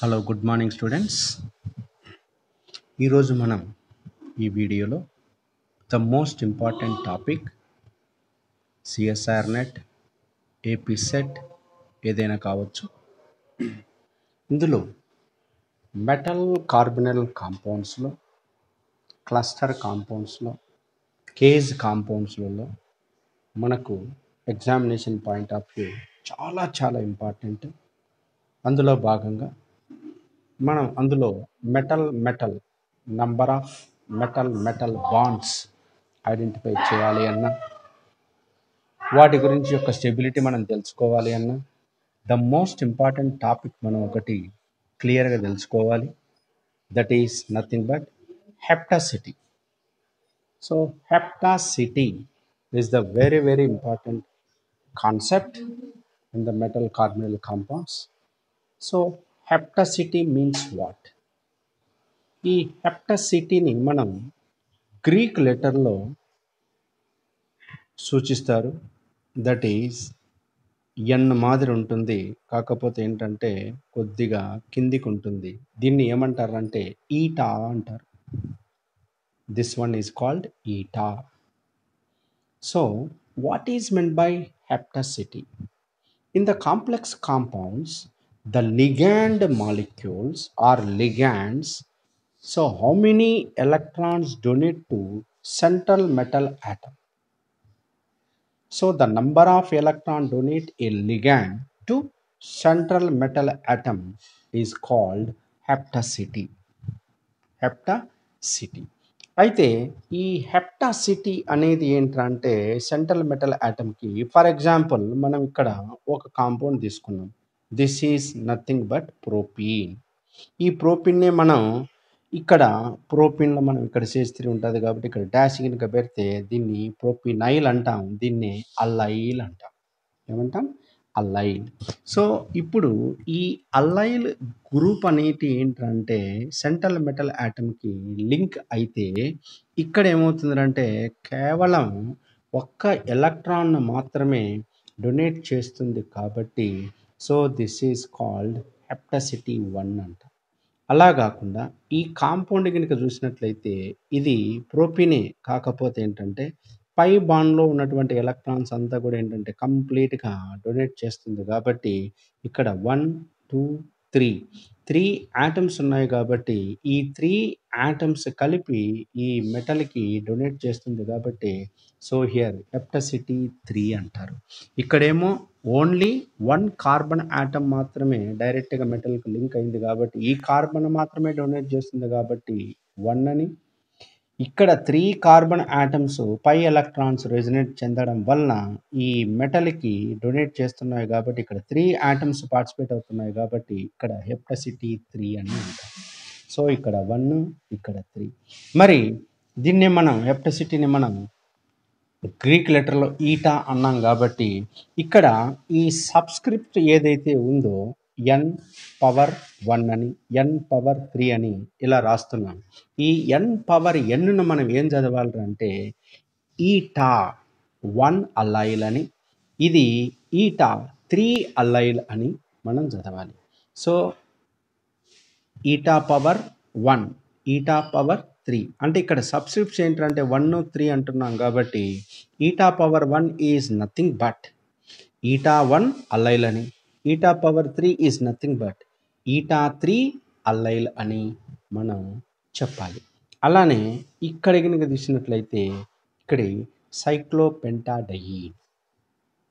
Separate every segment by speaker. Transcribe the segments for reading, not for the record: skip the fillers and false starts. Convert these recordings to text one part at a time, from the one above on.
Speaker 1: Hello good morning students. ఈరోజు మనం ఈ వీడియోలో the most important topic CSR net, AP set ఏదైనా కావచ్చు. ఇందులో మెటల్ కార్బనల్ కాంపౌండ్స్లో, క్లస్టర్ కాంపౌండ్స్లో, కేజ్ కాంపౌండ్స్లలో మనకు ఎగ్జామినేషన్ పాయింట్ ఆఫ్ వ్యూ చాలా ఇంపార్టెంట్. అందులో భాగంగా మనం అందులో metal number of metal bonds identify చేయాలి అన్నా, వాటి గురించి యొక్క స్టెబిలిటీ మనం తెలుసుకోవాలి అన్నా, ద మోస్ట్ ఇంపార్టెంట్ టాపిక్ మనం ఒకటి క్లియర్గా తెలుసుకోవాలి. That is nothing but hapticity. So hapticity is the very important concept in the metal carbonyl compounds. So hapticity means what? ఈ హెప్టాసిటీని మనం గ్రీక్ లెటర్లో సూచిస్తారు. దట్ ఈస్ ఎన్ మాదిరి ఉంటుంది, కాకపోతే ఏంటంటే కొద్దిగా కిందికి ఉంటుంది. దీన్ని ఏమంటారంటే ఈటా అంటారు. This one is called eta. So what is meant by heptacity? In the complex compounds, the ligand molecules or ligands, so how many electrons donate to central metal atom? So the number of electron donate a ligand to central metal atom is called heptacity. హెప్టాసిటీ. అయితే ఈ హెప్టాసిటీ అనేది ఏంటంటే central metal యాటమ్కి, for example మనం ఇక్కడ ఒక compound తీసుకున్నాం. This is nothing but propene. ఈ ప్రోపీన్నే మనం ఇక్కడ ప్రోపీన్లో మనం ఇక్కడ C3 ఉంటుంది కాబట్టి ఇక్కడ డాష్ కనుక పెడితే దీన్ని ప్రోపీనైల్ అంటాం, దీన్ని అల్లైల్ అంటాం. ఏమంటాం? అల్లైల్. సో ఇప్పుడు ఈ అల్లైల్ గ్రూప్ అనేది ఏంటంటే సెంట్రల్ మెటల్ యాటమ్కి లింక్ అయితే ఇక్కడ ఏమవుతుందంటే కేవలం ఒక్క ఎలక్ట్రాన్ మాత్రమే డొనేట్ చేస్తుంది కాబట్టి సో దిస్ ఈజ్ కాల్డ్ హెప్టాసిటీ 1 అంట. అలా కాకుండా ఈ కాంపౌండ్ కనుక చూసినట్లయితే ఇది ప్రోపీనే, కాకపోతే ఏంటంటే పై బాండ్లో ఉన్నటువంటి ఎలక్ట్రాన్స్ అంతా కూడా ఏంటంటే కంప్లీట్గా డొనేట్ చేస్తుంది కాబట్టి ఇక్కడ 1 2 3 యాటమ్స్ ఉన్నాయి కాబట్టి ఈ 3 యాటమ్స్ కలిపి ఈ మెటల్కి డొనేట్ చేస్తుంది కాబట్టి సో హియర్ హెప్టాసిటీ 3 అంటారు. ఇక్కడేమో ఓన్లీ 1 కార్బన్ యాటమ్ మాత్రమే డైరెక్ట్గా మెటల్కి లింక్ అయింది కాబట్టి ఈ కార్బన్ మాత్రమే డొనేట్ చేస్తుంది కాబట్టి 1 అని, ఇక్కడ 3 కార్బన్ యాటమ్స్ పై ఎలక్ట్రాన్స్ రెజొనేట్ చెందడం వలన ఈ మెటల్కి డొనేట్ చేస్తున్నాయి కాబట్టి ఇక్కడ 3 యాటమ్స్ పార్టిసిపేట్ అవుతున్నాయి కాబట్టి ఇక్కడ హెప్టాసిటీ 3 అని అంటారు. సో ఇక్కడ 1 ఇక్కడ 3. మరి దీన్నే మనం హెప్టాసిటీని మనం గ్రీక్ లెటర్లో ఈటా అన్నాం కాబట్టి ఇక్కడ ఈ సబ్స్క్రిప్ట్ ఏదైతే ఉందో n⁻1 అని n⁻3 అని ఇలా రాస్తున్నాం. ఈ n⁻n మనం ఏం చదవాలంటే ఈటా 1 అల్లైల్ అని, ఇది ఈటా 3 అల్లైల్ అని మనం చదవాలి. సో ఈటా⁻1 ఈటా⁻3 అంటే ఇక్కడ సబ్స్క్రిప్ట్స్ ఏంటంటే 1 3 అంటున్నాం కాబట్టి ఈటా⁻1 ఈజ్ నథింగ్ బట్ ఈటా1 అల్లైల్ అని, ఈటా⁻3 ఈజ్ నథింగ్ బట్ ఈటా3 అల్లైల్ అని మనం చెప్పాలి. అలానే ఇక్కడ కనుక తీసినట్లయితే ఇక్కడ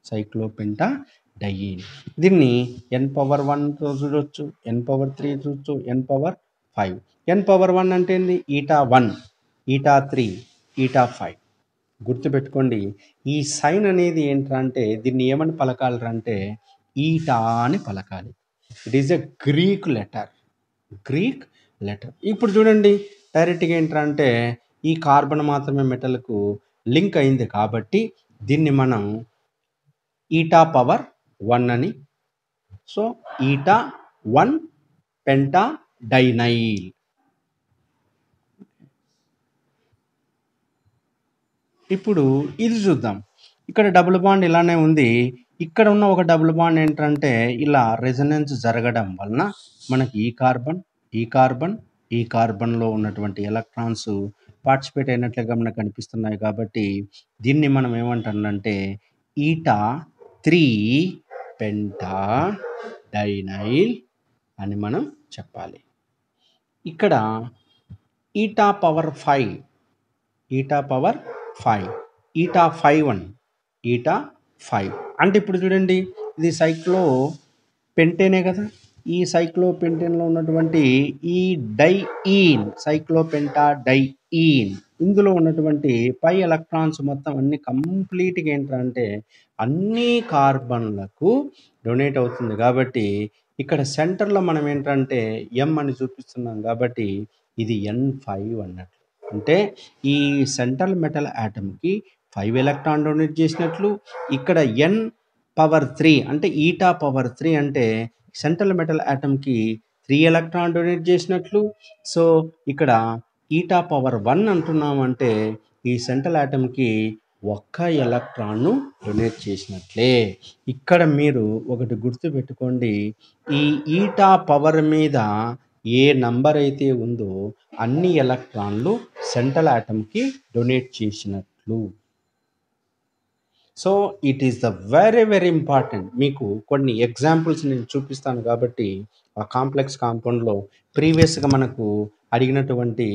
Speaker 1: సైక్లోపెంటాడయీన్ దీన్ని n⁻1తో చూడొచ్చు, n⁻3 చూడొచ్చు, n⁻5. n⁻1 అంటే ఏంది? ఈటా1 ఈటా3 ఈటా5. గుర్తుపెట్టుకోండి, ఈ సైన్ అనేది ఏంటంటే దీన్ని ఏమని పలకాలంటే ఈటా అని పలకాలి. It is a Greek letter. ఇప్పుడు చూడండి డైరెక్ట్గా ఏంటంటే ఈ కార్బన్ మాత్రమే మెటల్కు లింక్ అయింది కాబట్టి దీన్ని మనం ఈటా⁻1 అని, సో ఈటా1 పెంటాడైనైల్. ఇప్పుడు ఇది చూద్దాం. ఇక్కడ డబుల్ బాండ్ ఇలానే ఉంది, ఇక్కడ ఉన్న ఒక డబుల్ బాండ్ ఏంటంటే ఇలా రెజొనెన్స్ జరగడం వలన మనకి ఈ కార్బన్ ఈ కార్బన్లో ఉన్నటువంటి ఎలక్ట్రాన్స్ పార్టిసిపేట్ అయినట్లుగా మనకు కనిపిస్తున్నాయి. కాబట్టి దీన్ని మనం ఏమంటామంటే ఈటా 3 పెంటా డైనైల్ అని మనం చెప్పాలి. ఇక్కడ ఈటా పవర్ 5 ఈటా 5 అంటే ఇప్పుడు చూడండి, ఇది సైక్లోపెంటేనే కదా. ఈ సైక్లోపెంటేన్లో ఉన్నటువంటి ఈ సైక్లోపెంటాడైఈన్ ఇందులో ఉన్నటువంటి పై ఎలక్ట్రాన్స్ మొత్తం అన్ని కంప్లీట్గా ఏంటంటే అన్ని కార్బన్లకు డొనేట్ అవుతుంది. కాబట్టి ఇక్కడ సెంటర్లో మనం ఏంటంటే ఎం అని చూపిస్తున్నాం. కాబట్టి ఇది N5 అన్నట్లు. అంటే ఈ సెంట్రల్ మెటల్ ఆటమ్కి 5 ఎలక్ట్రాన్ డొనేట్ చేసినట్లు, ఇక్కడ N⁻³ అంటే ఈటా పవర్ 3 అంటే సెంట్రల్ మెటల్ ఆటమ్కి 3 ఎలక్ట్రాన్ డొనేట్ చేసినట్లు. సో ఇక్కడ ఈటా పవర్ 1 అంటున్నామంటే ఈ సెంట్రల్ ఆటమ్కి 1 ఎలక్ట్రాన్ను డొనేట్ చేసినట్లే. ఇక్కడ మీరు ఒకటి గుర్తుపెట్టుకోండి, ఈ ఈటా పవర్ మీద ఏ నంబర్ అయితే ఉందో అన్ని ఎలక్ట్రాన్లు సెంట్రల్ ఆటమ్కి డొనేట్ చేసినట్లు. So it is the very important. మీకు కొన్ని ఎగ్జాంపుల్స్ నేను చూపిస్తాను. కాబట్టి ఆ కాంప్లెక్స్ కాంపౌండ్లో ప్రీవియస్గా మనకు అడిగినటువంటి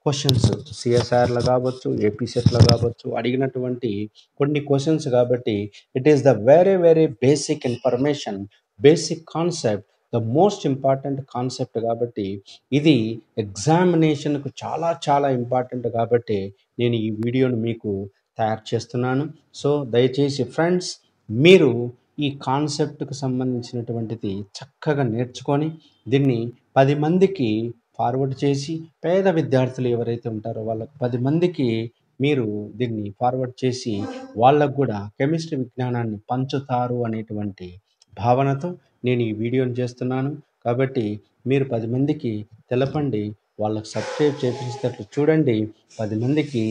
Speaker 1: క్వశ్చన్స్ సిఎస్ఆర్లో కావచ్చు, ఏపీ సెట్లో కావచ్చు, అడిగినటువంటి కొన్ని క్వశ్చన్స్. కాబట్టి it is the very basic information, basic concept, the most important concept. కాబట్టి ఇది ఎగ్జామినేషన్కు చాలా ఇంపార్టెంట్. కాబట్టి నేను ఈ వీడియోను మీకు తయారు చేస్తున్నాను. సో దయచేసి ఫ్రెండ్స్, మీరు ఈ కాన్సెప్ట్కు సంబంధించినటువంటిది చక్కగా నేర్చుకొని దీన్ని 10 మందికి ఫార్వర్డ్ చేసి, పేద విద్యార్థులు ఎవరైతే ఉంటారో వాళ్ళకు 10 మందికి మీరు దీన్ని ఫార్వర్డ్ చేసి వాళ్ళకు కూడా కెమిస్ట్రీ విజ్ఞానాన్ని పంచుతారు అనేటువంటి భావనతో నేను ఈ వీడియోని చేస్తున్నాను. కాబట్టి మీరు 10 మందికి తెలపండి, వాళ్ళకు సబ్స్క్రైబ్ చేపించేటట్లు చూడండి. 10 మందికి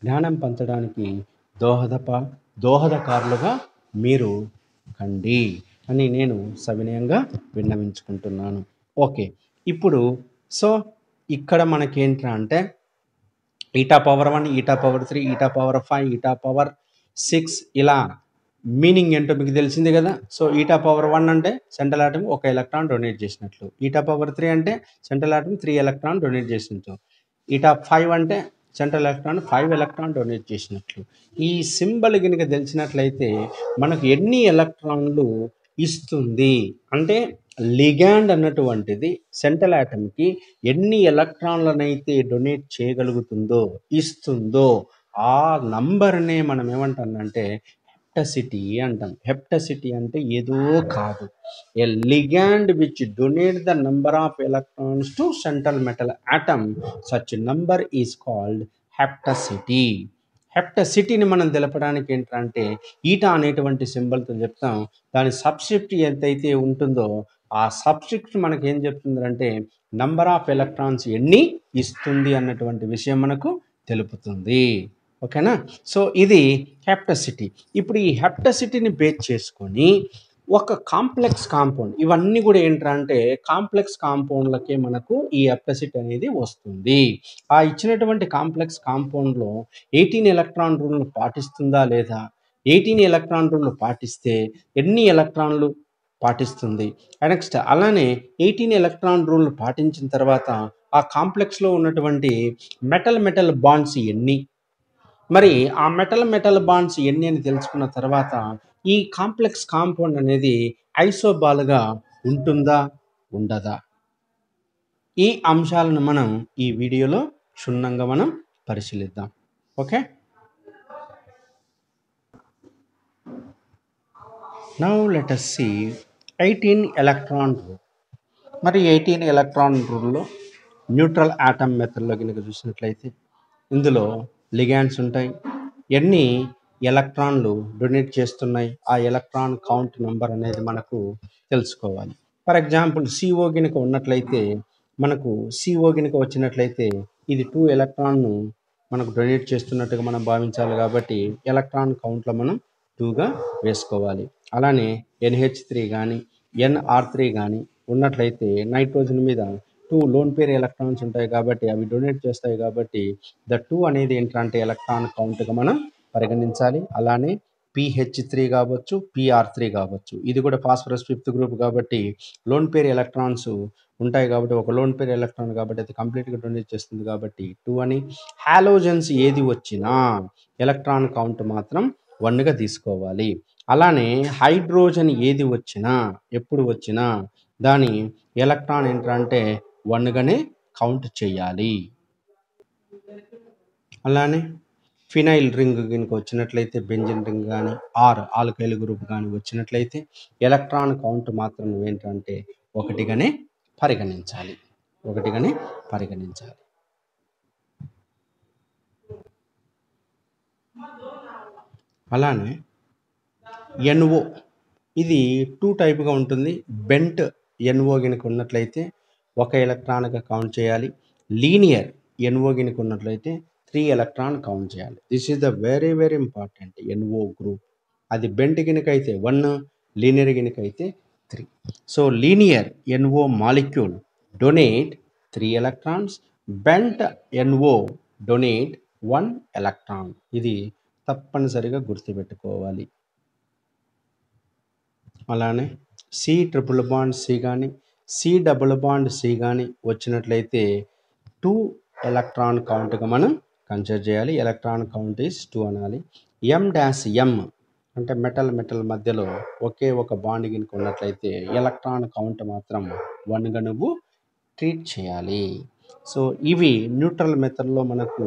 Speaker 1: జ్ఞానం పంచడానికి దోహదకారులుగా మీరు కండి అని నేను సవినయంగా విన్నవించుకుంటున్నాను. ఓకే, ఇప్పుడు సో ఇక్కడ మనకేంట్రా అంటే eta power 1, eta power 3, eta power 5, eta power 6 ఇలా మీనింగ్ ఏంటో మీకు తెలిసింది కదా. సో ఈటా పవర్ 1 అంటే సెంట్రల్ ఆటమ్ 1 ఎలక్ట్రాన్ డొనేట్ చేసినట్లు, ఈటా పవర్ 3 అంటే సెంట్రల్ ఆటమ్ 3 ఎలక్ట్రాన్ డొనేట్ చేసినట్లు, ఈటా 5 అంటే సెంట్రల్ ఎలక్ట్రాన్ 5 ఎలక్ట్రాన్ డొనేట్ చేసినట్లు. ఈ సింబల్ కనుక తెలిసినట్లయితే మనకు ఎన్ని ఎలక్ట్రాన్లు ఇస్తుంది అంటే లిగాండ్ అన్నటువంటిది సెంట్రల్ ఆటమ్కి ఎన్ని ఎలక్ట్రాన్లనైతే డొనేట్ చేయగలుగుతుందో, ఇస్తుందో ఆ నంబర్నే మనం ఏమంటామంటే హెప్టసిటీ అంటాం. హెప్టసిటీ అంటే ఏదో కాదు, a ligand which donate the number of electrons to central metal atom, such number is called hapticity. హెప్టసిటీని మనం తెలపడానికి ఏంటంటే ఈటా అనేటువంటి సింబల్తో చెప్తాం. దాని సబ్స్క్రిప్ట్ ఎంతైతే ఉంటుందో ఆ సబ్స్క్రిప్ట్ మనకి ఏం చెప్తుందంటే నంబర్ ఆఫ్ ఎలక్ట్రాన్స్ ఎన్ని ఇస్తుంది అన్నటువంటి విషయం మనకు తెలుపుతుంది. ఓకేనా. సో ఇది హెప్టసిటీ. ఇప్పుడు ఈ హెప్టసిటీని బేస్ చేసుకొని ఒక కాంప్లెక్స్ కాంపౌండ్, ఇవన్నీ కూడా ఏంటంటే కాంప్లెక్స్ కాంపౌండ్లకే మనకు ఈ హెప్టసిటీ అనేది వస్తుంది. ఆ ఇచ్చినటువంటి కాంప్లెక్స్ కాంపౌండ్లో 18 ఎలక్ట్రాన్ రూల్ను పాటిస్తుందా లేదా, 18 ఎలక్ట్రాన్ రూల్ను పాటిస్తే ఎన్ని ఎలక్ట్రాన్లు పాటిస్తుంది, నెక్స్ట్ అలానే 18 ఎలక్ట్రాన్ రూల్ను పాటించిన తర్వాత ఆ కాంప్లెక్స్లో ఉన్నటువంటి మెటల్ బాండ్స్ ఎన్ని, మరి ఆ మెటల్ బాండ్స్ ఎన్ని అని తెలుసుకున్న తర్వాత ఈ కాంప్లెక్స్ కాంపౌండ్ అనేది ఐసోబాల్గా ఉంటుందా ఉండదా, ఈ అంశాలను మనం ఈ వీడియోలో క్షుణ్ణంగా మనం పరిశీలిద్దాం. Okay, now let us see 18 electron rule. మరి 18 ఎలక్ట్రాన్ రూల్లో న్యూట్రల్ ఆటమ్ మెథడ్లో కనుక చూసినట్లయితే ఇందులో లిగాండ్స్ ఉంటాయి, ఎన్ని ఎలక్ట్రాన్లు డొనేట్ చేస్తున్నాయి ఆ ఎలక్ట్రాన్ కౌంట్ నెంబర్ అనేది మనకు తెలుసుకోవాలి. ఫర్ ఎగ్జాంపుల్ CO కనుక ఉన్నట్లయితే మనకు CO కనుక వచ్చినట్లయితే ఇది 2 ఎలక్ట్రాన్ను మనకు డొనేట్ చేస్తున్నట్టుగా మనం భావించాలి. కాబట్టి ఎలక్ట్రాన్ కౌంట్లో మనం 2గా వేసుకోవాలి. అలానే NH3 కానీ NR3 కానీ ఉన్నట్లయితే నైట్రోజన్ మీద 2 లోన్ పేర్ ఎలక్ట్రాన్స్ ఉంటాయి కాబట్టి అవి డొనేట్ చేస్తాయి కాబట్టి ద 2 అనేది ఏంటంటే ఎలక్ట్రాన్ కౌంట్గా మనం పరిగణించాలి. అలానే PH3 కావచ్చు, PR3 కావచ్చు. ఇది కూడా ఫాస్ఫరస్ 5th గ్రూప్ కాబట్టి లోన్ పేర్ ఎలక్ట్రాన్స్ ఉంటాయి కాబట్టి ఒక లోన్ పేర్ ఎలక్ట్రాన్ కాబట్టి అది కంప్లీట్గా డొనేట్ చేస్తుంది కాబట్టి 2 అని. హాలోజన్స్ ఏది వచ్చినా ఎలక్ట్రాన్ కౌంట్ మాత్రం 1గా తీసుకోవాలి. అలానే హైడ్రోజన్ ఏది వచ్చినా ఎప్పుడు వచ్చినా దాని ఎలక్ట్రాన్ ఏంటంటే 1గానే కౌంట్ చేయాలి. అలానే ఫినైల్ రింగ్ కనుక వచ్చినట్లయితే బెంజిన్ రింగ్ కానీ ఆల్కైల్ గ్రూప్ కానీ వచ్చినట్లయితే ఎలక్ట్రాన్ కౌంట్ మాత్రం ఏంటంటే 1గానే పరిగణించాలి. అలానే NO ఇది 2 టైప్గా ఉంటుంది. బెంట్ NO కనుక ఉన్నట్లయితే 1 ఎలక్ట్రాన్గా కౌంట్ చేయాలి. లీనియర్ NO కనుక ఉన్నట్లయితే 3 ఎలక్ట్రాన్ కౌంట్ చేయాలి. This is the very very important NO group. అది బెంట్ కనుక అయితే 1, లీనియర్ కనుక అయితే 3. So linear NO molecule donate 3 electrons, bent NO donate 1 electron. ఇది తప్పనిసరిగా గుర్తుపెట్టుకోవాలి. అలానే C∧C కానీ C∧C కానీ వచ్చినట్లయితే 2 ఎలక్ట్రాన్ కౌంట్గా మనం కన్సిడర్ చేయాలి. ఎలక్ట్రాన్ కౌంట్ ఈస్ 2 అనాలి. M' అంటే మెటల్ మధ్యలో ఒకే ఒక బాండ్ కనుక ఉన్నట్లయితే ఎలక్ట్రాన్ కౌంట్ మాత్రం 1గా నువ్వు ట్రీట్ చేయాలి. సో ఇవి న్యూట్రల్ మెథడ్లో మనకు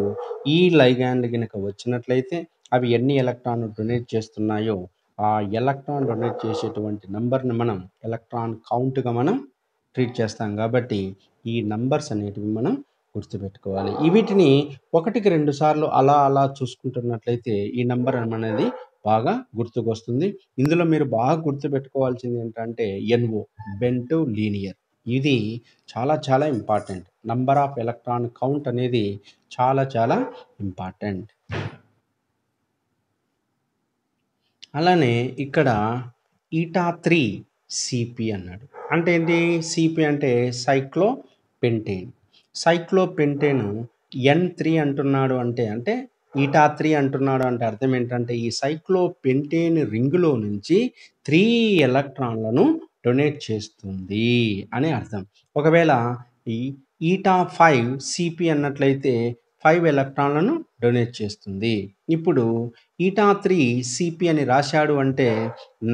Speaker 1: ఈ లైగాండ్ కనుక వచ్చినట్లయితే అవి ఎన్ని ఎలక్ట్రాన్ డొనేట్ చేస్తున్నాయో ఆ ఎలక్ట్రాన్ డొనేట్ చేసేటువంటి నంబర్ని మనం ఎలక్ట్రాన్ కౌంట్గా మనం ట్రీట్ చేస్తాం కాబట్టి ఈ నంబర్స్ అనేటివి మనం గుర్తుపెట్టుకోవాలి. వీటిని 1కి 2 సార్లు అలా చూసుకుంటున్నట్లయితే ఈ నంబర్ అనేది బాగా గుర్తుకొస్తుంది. ఇందులో మీరు బాగా గుర్తుపెట్టుకోవాల్సింది ఏంటంటే NO బెంట్ లీనియర్. ఇది చాలా important. Number of electron count అనేది చాలా ఇంపార్టెంట్. అలానే ఇక్కడ eta3CP అన్నాడు. అంటే ఏంటి? CP అంటే సైక్లోపెంటేన్. సైక్లోపెంటేన్ N3 అంటున్నాడు అంటే eta3 అంటున్నాడు అంటే అర్థం ఏంటంటే ఈ సైక్లోపెంటేన్ రింగులో నుంచి 3 ఎలక్ట్రాన్లను డొనేట్ చేస్తుంది అని అర్థం. ఒకవేళ ఈ eta5CP అన్నట్లయితే 5 ఎలక్ట్రాన్లను డొనేట్ చేస్తుంది. ఇప్పుడు eta3CP అని రాశాడు అంటే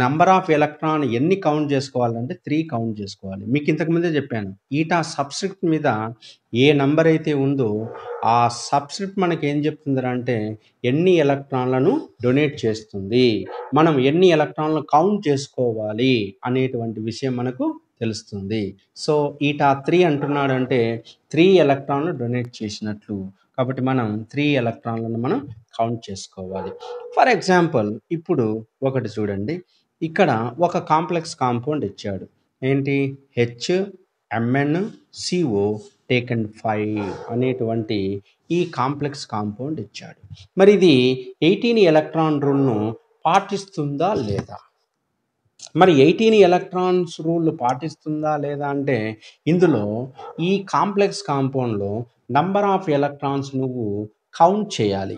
Speaker 1: నంబర్ ఆఫ్ ఎలక్ట్రాన్ ఎన్ని కౌంట్ చేసుకోవాలంటే 3 కౌంట్ చేసుకోవాలి. మీకు ఇంతకుముందే చెప్పాను. ఈటా సబ్స్క్రిప్ట్ మీద ఏ నంబర్ అయితే ఉందో ఆ సబ్స్క్రిప్ట్ మనకి ఏం చెప్తుంది అంటే ఎన్ని ఎలక్ట్రాన్లను డొనేట్ చేస్తుంది, మనం ఎన్ని ఎలక్ట్రాన్లను కౌంట్ చేసుకోవాలి అనేటువంటి విషయం మనకు తెలుస్తుంది. సో eta3 అంటున్నాడు అంటే 3 ఎలక్ట్రాన్లు డొనేట్ చేసినట్లు. కాబట్టి మనం 3 ఎలక్ట్రాన్లను మనం కౌంట్ చేసుకోవాలి. ఫర్ ఎగ్జాంపుల్ ఇప్పుడు ఒకటి చూడండి. ఇక్కడ ఒక కాంప్లెక్స్ కాంపౌండ్ ఇచ్చాడు. ఏంటి? HMnCO టేకెన్ 5 అనేటువంటి ఈ కాంప్లెక్స్ కాంపౌండ్ ఇచ్చాడు. మరి ఇది 18 ఎలక్ట్రాన్ రూల్ను పాటిస్తుందా లేదా? మరి 18 ఎలక్ట్రాన్స్ రూల్ పాటిస్తుందా లేదా అంటే ఇందులో ఈ కాంప్లెక్స్ కాంపౌండ్లో నంబర్ ఆఫ్ ఎలక్ట్రాన్స్ నువ్వు కౌంట్ చేయాలి.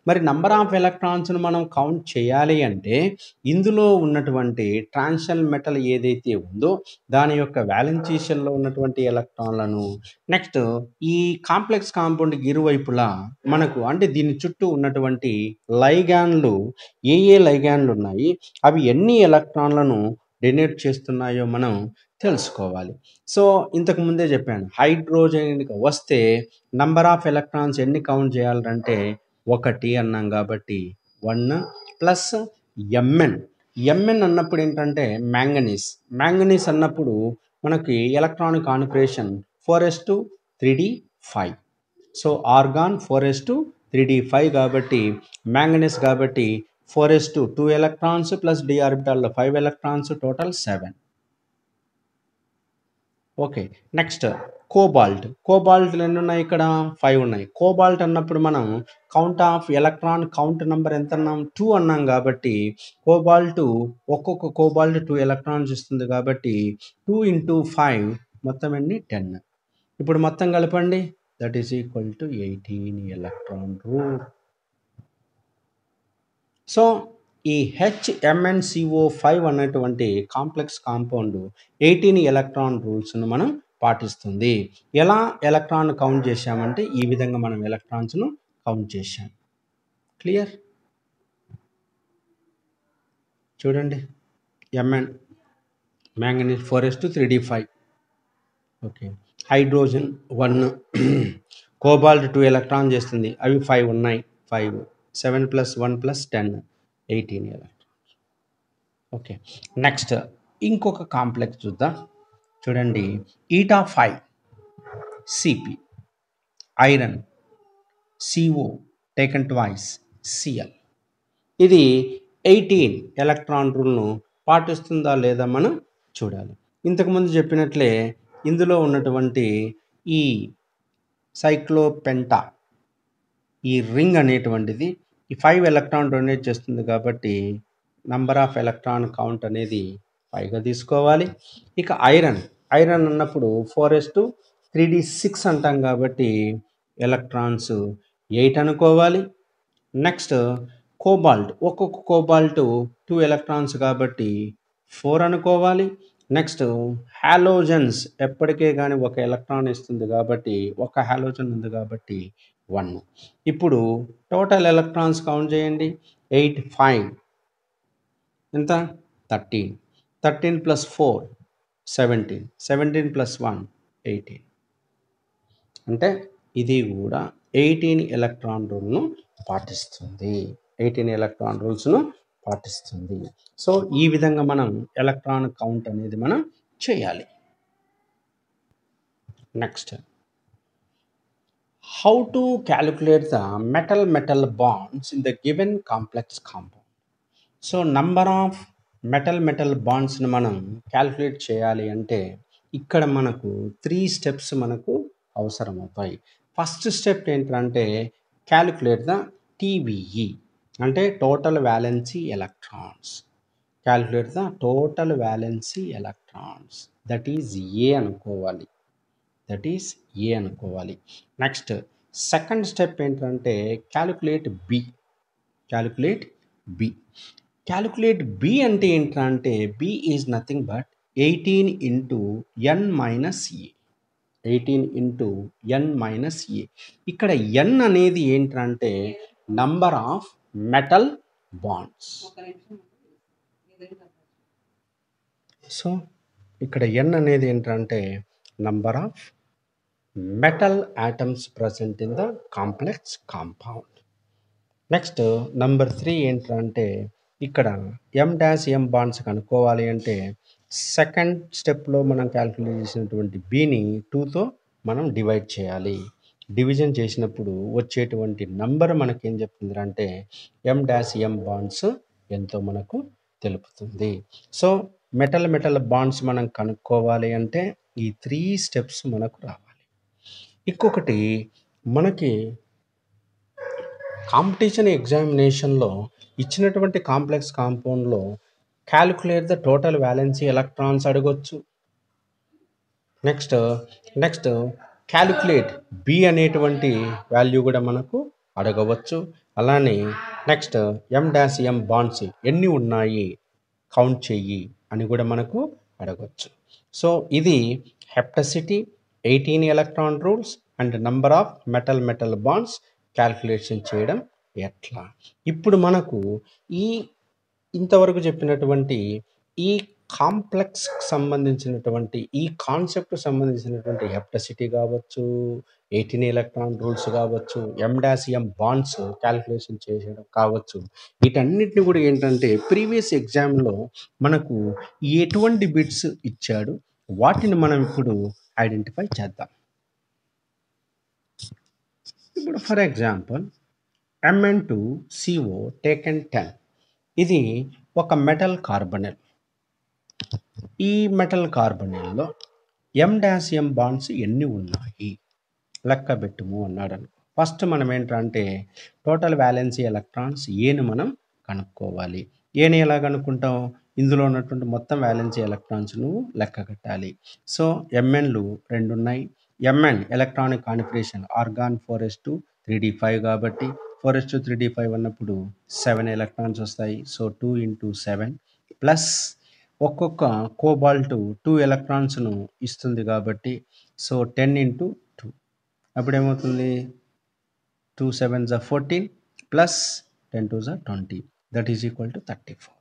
Speaker 1: మరి నంబర్ ఆఫ్ ఎలక్ట్రాన్స్ను మనం కౌంట్ చేయాలి అంటే ఇందులో ఉన్నటువంటి ట్రాన్సిషన్ మెటల్ ఏదైతే ఉందో దాని యొక్క వ్యాలెన్సీ షెల్లో ఉన్నటువంటి ఎలక్ట్రాన్లను, నెక్స్ట్ ఈ కాంప్లెక్స్ కాంపౌండ్ ఇరువైపులా మనకు అంటే దీని చుట్టూ ఉన్నటువంటి లైగాన్లు ఏ లైగాన్లు ఉన్నాయి, అవి ఎన్ని ఎలక్ట్రాన్లను డొనేట్ చేస్తున్నాయో మనం తెలుసుకోవాలి. సో ఇంతకు ముందే చెప్పాను, హైడ్రోజన్ వస్తే నంబర్ ఆఫ్ ఎలక్ట్రాన్స్ ఎన్ని కౌంట్ చేయాలంటే 1 అన్నాం కాబట్టి 1 ప్లస్ Mn అన్నప్పుడు ఏంటంటే మ్యాంగనీస్ అన్నప్పుడు మనకి electronic configuration 4s2 3d5. So organ 4s2 3d5 కాబట్టి మ్యాంగనీస్ కాబట్టి 4s2 2 ఎలక్ట్రాన్స్ ప్లస్ d ఆర్బిటాల్లో 5 electrons total 7. Okay. Next cobalt. కోబాల్ట్‌లు ఎన్నున్నాయి ఇక్కడ? 5 ఉన్నాయి. కోబాల్ట్ అన్నప్పుడు మనం count of electron count number ఎంతన్నాం? 2 అన్నాం గాబట్టి, కోబాల్టు ఒక్కొక్క కోబాల్ట్ 2 ఎలక్ట్రాన్స్ ఇస్తుంది గాబట్టి, 2 ఇంటూ 5 మొత్తం ఎన్ని? 10. ఇప్పుడు మొత్తం కలపండి. That is equal to 18 electron rule. So ఈ HMnCO5 అనేటువంటి కాంప్లెక్స్ కాంపౌండ్ 18 ఎలక్ట్రాన్ రూల్స్ను మనం పాటిస్తుంది. ఎలా ఎలక్ట్రాన్ కౌంట్ చేశామంటే ఈ విధంగా మనం ఎలక్ట్రాన్స్ను కౌంట్ చేశాం. క్లియర్? చూడండి, Mn manganese 4s2 3d5. Okay. Hydrogen 1 cobalt 2 electron చేస్తుంది. అవి 5 ఉన్నాయి. 5 7 + 1 + 10 18 ఎలక్ట్రాన్. ఓకే. నెక్స్ట్ ఇంకొక కాంప్లెక్స్ చూద్దాం. చూడండి, eta5 Cp, iron CO taken twice Cl. ఇది 18 ఎలక్ట్రాన్ రూల్ను పాటిస్తుందా లేదా మనం చూడాలి. ఇంతకుముందు చెప్పినట్లే ఇందులో ఉన్నటువంటి ఈ సైక్లోపెంటా ఈ రింగ్ అనేటువంటిది ఈ 5 ఎలక్ట్రాన్ డొనేట్ చేస్తుంది కాబట్టి నంబర్ ఆఫ్ ఎలక్ట్రాన్ కౌంట్ అనేది 5గా తీసుకోవాలి. ఇక ఐరన్ అన్నప్పుడు 4s2 3d6 అంటాం కాబట్టి ఎలక్ట్రాన్స్ 8 అనుకోవాలి. నెక్స్ట్ కోబాల్ట్ ఒక్కొక్క కోబాల్ట్ 2 ఎలక్ట్రాన్స్ కాబట్టి 4 అనుకోవాలి. నెక్స్ట్ హాలోజన్స్ ఎప్పటికే కానీ ఒక ఎలక్ట్రాన్ ఇస్తుంది కాబట్టి ఒక హాలోజన్ ఉంది కాబట్టి 1. ఇప్పుడు టోటల్ ఎలక్ట్రాన్స్ కౌంట్ చేయండి. 8 5 ఎంత? 13. 13 + 4 17. 17 + 1 18. అంటే ఇది కూడా 18 ఎలక్ట్రాన్ రూల్ను పాటిస్తుంది. 18 ఎలక్ట్రాన్ రూల్స్ను పాటిస్తుంది. సో ఈ విధంగా మనం ఎలక్ట్రాన్ కౌంట్ అనేది మనం చేయాలి. Next, how to calculate the metal bonds in the given complex compound. So number of metal బాండ్స్ని మనం క్యాలిక్యులేట్ చేయాలి అంటే ఇక్కడ మనకు 3 స్టెప్స్ మనకు అవసరం అవుతాయి. ఫస్ట్ స్టెప్ ఏంటంటే క్యాలిక్యులేట్ ద TVE అంటే total valency electrons. Calculate the total valency electrons, that is A అనుకోవాలి. నెక్స్ట్ సెకండ్ స్టెప్ ఏంటంటే క్యాలిక్యులేట్ బి అంటే ఏంటంటే B is nothing but 18 into n minus A. 18 into n minus A. ఇక్కడ n అనేది ఏంటంటే number of metal bonds. So ఇక్కడ n అనేది ఏంటంటే number of metal atoms present in the complex compound. Next number 3 ఏంటంటే ఇక్కడ M' బాండ్స్ కనుక్కోవాలి అంటే సెకండ్ స్టెప్లో మనం క్యాలిక్యులేట్ చేసినటువంటి బిని 2తో మనం డివైడ్ చేయాలి. డివిజన్ చేసినప్పుడు వచ్చేటువంటి నంబర్ మనకేం చెప్తుంది అంటే M' బాండ్స్ ఎంతో మనకు తెలుపుతుంది. సో మెటల్ బాండ్స్ మనం కనుక్కోవాలి అంటే ఈ 3 స్టెప్స్ మనకు రావాలి. ఇంకొకటి మనకి కాంపిటీషన్ ఎగ్జామినేషన్లో ఇచ్చినటువంటి కాంప్లెక్స్ కాంపౌండ్లో calculate the total valency electrons అడగొచ్చు. నెక్స్ట్ క్యాలిక్యులేట్ బి అనేటువంటి వాల్యూ కూడా మనకు అడగవచ్చు. అలానే నెక్స్ట్ M' బాండ్స్ ఎన్ని ఉన్నాయి కౌంట్ చెయ్యి అని కూడా మనకు అడగవచ్చు. సో ఇది హెప్టసిటీ, 18 electron rules and number of metal bonds calculation చేయడం ఎట్లా. ఇప్పుడు మనకు ఇంతవరకు చెప్పినటువంటి ఈ కాంప్లెక్స్ సంబంధించినటువంటి ఈ కాన్సెప్ట్ సంబంధించినటువంటి హెప్టసిటీ కావచ్చు, 18 ఎలక్ట్రాన్ రూల్స్ కావచ్చు, M' బాండ్స్ క్యాల్కులేషన్ చేయడం కావచ్చు, వీటన్నిటిని కూడా ఏంటంటే ప్రీవియస్ ఎగ్జామ్లో మనకు ఎటువంటి బిట్స్ ఇచ్చాడు వాటిని మనం ఇప్పుడు ఐడెంటిఫై చేద్దాం. ఇప్పుడు ఫర్ ఎగ్జాంపుల్ Mn2CO టేకెన్ 10. ఇది ఒక మెటల్ కార్బనెల్. ఈ మెటల్ కార్బనెల్లో M-M బాండ్స్ ఎన్ని ఉన్నాయి లెక్క పెట్టుము అన్నాడు. ఫస్ట్ మనం ఏంటంటే టోటల్ వ్యాలెన్సీ ఎలక్ట్రాన్స్ ఏని మనం కనుక్కోవాలి. ఏని ఎలా కనుక్కుంటాం? ఇందులో ఉన్నటువంటి మొత్తం వ్యాలెన్సీ ఎలక్ట్రాన్స్ నువ్వు లెక్క కట్టాలి. సో ఎంఎన్లు 2 ఉన్నాయి. MN electronic configuration organ 4s2 3d5 కాబట్టి 4s2 3d5 అన్నప్పుడు 7 ఎలక్ట్రాన్స్ వస్తాయి. సో 2 × 7 ప్లస్ ఒక్కొక్క కోబాల్ట్ 2 ఎలక్ట్రాన్స్ను ఇస్తుంది కాబట్టి సో 10 × 2 అప్పుడు ఏమవుతుంది? 2 7s are 14 plus 10 2s are 20 that is equal to 34.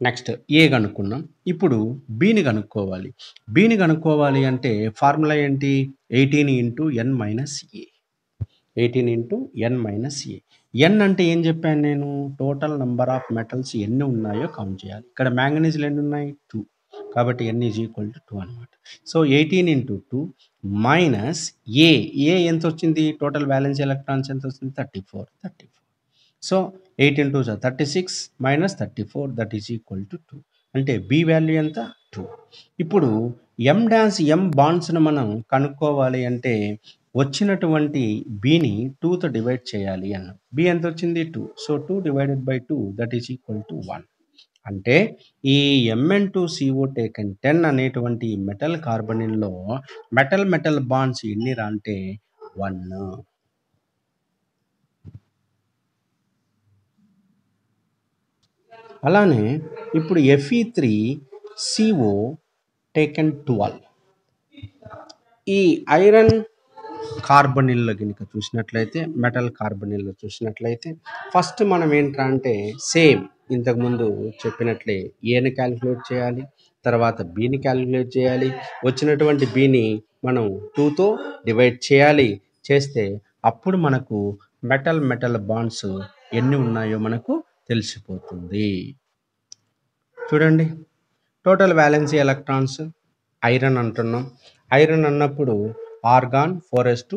Speaker 1: Next A కనుక్కున్నాం. ఇప్పుడు బిని కనుక్కోవాలి. బిని కనుక్కోవాలి అంటే ఫార్ములా ఏంటి? 18 × n - a. 18 × n - a. n అంటే ఏం చెప్పాను నేను? టోటల్ నెంబర్ ఆఫ్ మెటల్స్ ఎన్ని ఉన్నాయో కౌంట్ చేయాలి. ఇక్కడ మ్యాంగనీస్లు ఎన్ని ఉన్నాయి? 2. కాబట్టి n ఈజ్ ఈక్వల్ టు 2 అనమాట. సో 18 × 2 మైనస్ ఏ. ఏ ఎంత వచ్చింది? టోటల్ వ్యాలెన్స్ ఎలక్ట్రాన్స్ ఎంత వచ్చింది? 34. So 8 × 2 is 36 minus 34 that is equal to 2. అంటే బి వాల్యూ ఎంత? 2. ఇప్పుడు M' బాండ్స్ను మనం కనుక్కోవాలి అంటే వచ్చినటువంటి బిని 2తో డివైడ్ చేయాలి అన్న. బి ఎంత వచ్చింది? 2. So 2 / 2 that is equal to 1. అంటే ఈ Mn2CO టేకన్ 10 అనేటువంటి మెటల్ కార్బనిల్లో మెటల్ బాండ్స్ ఎన్ని రా అంటే 1. అలానే ఇప్పుడు Fe3CO టేకన్ 12. ఈ ఐరన్ కార్బనిల్లో కనుక చూసినట్లయితే మెటల్ కార్బనిల్లో చూసినట్లయితే ఫస్ట్ మనం ఏంటంటే సేమ్ ఇంతకుముందు చెప్పినట్లే ఏని క్యాలిక్యులేట్ చేయాలి, తర్వాత బిని క్యాలిక్యులేట్ చేయాలి. వచ్చినటువంటి బిని మనం 2తో డివైడ్ చేయాలి. చేస్తే అప్పుడు మనకు మెటల్ బాండ్స్ ఎన్ని ఉన్నాయో మనకు తెలిసిపోతుంది. చూడండి, టోటల్ వ్యాలెన్సీ ఎలక్ట్రాన్స్ ఐరన్ అంటున్నాం. ఐరన్ అన్నప్పుడు ఆర్గాన్ 4s2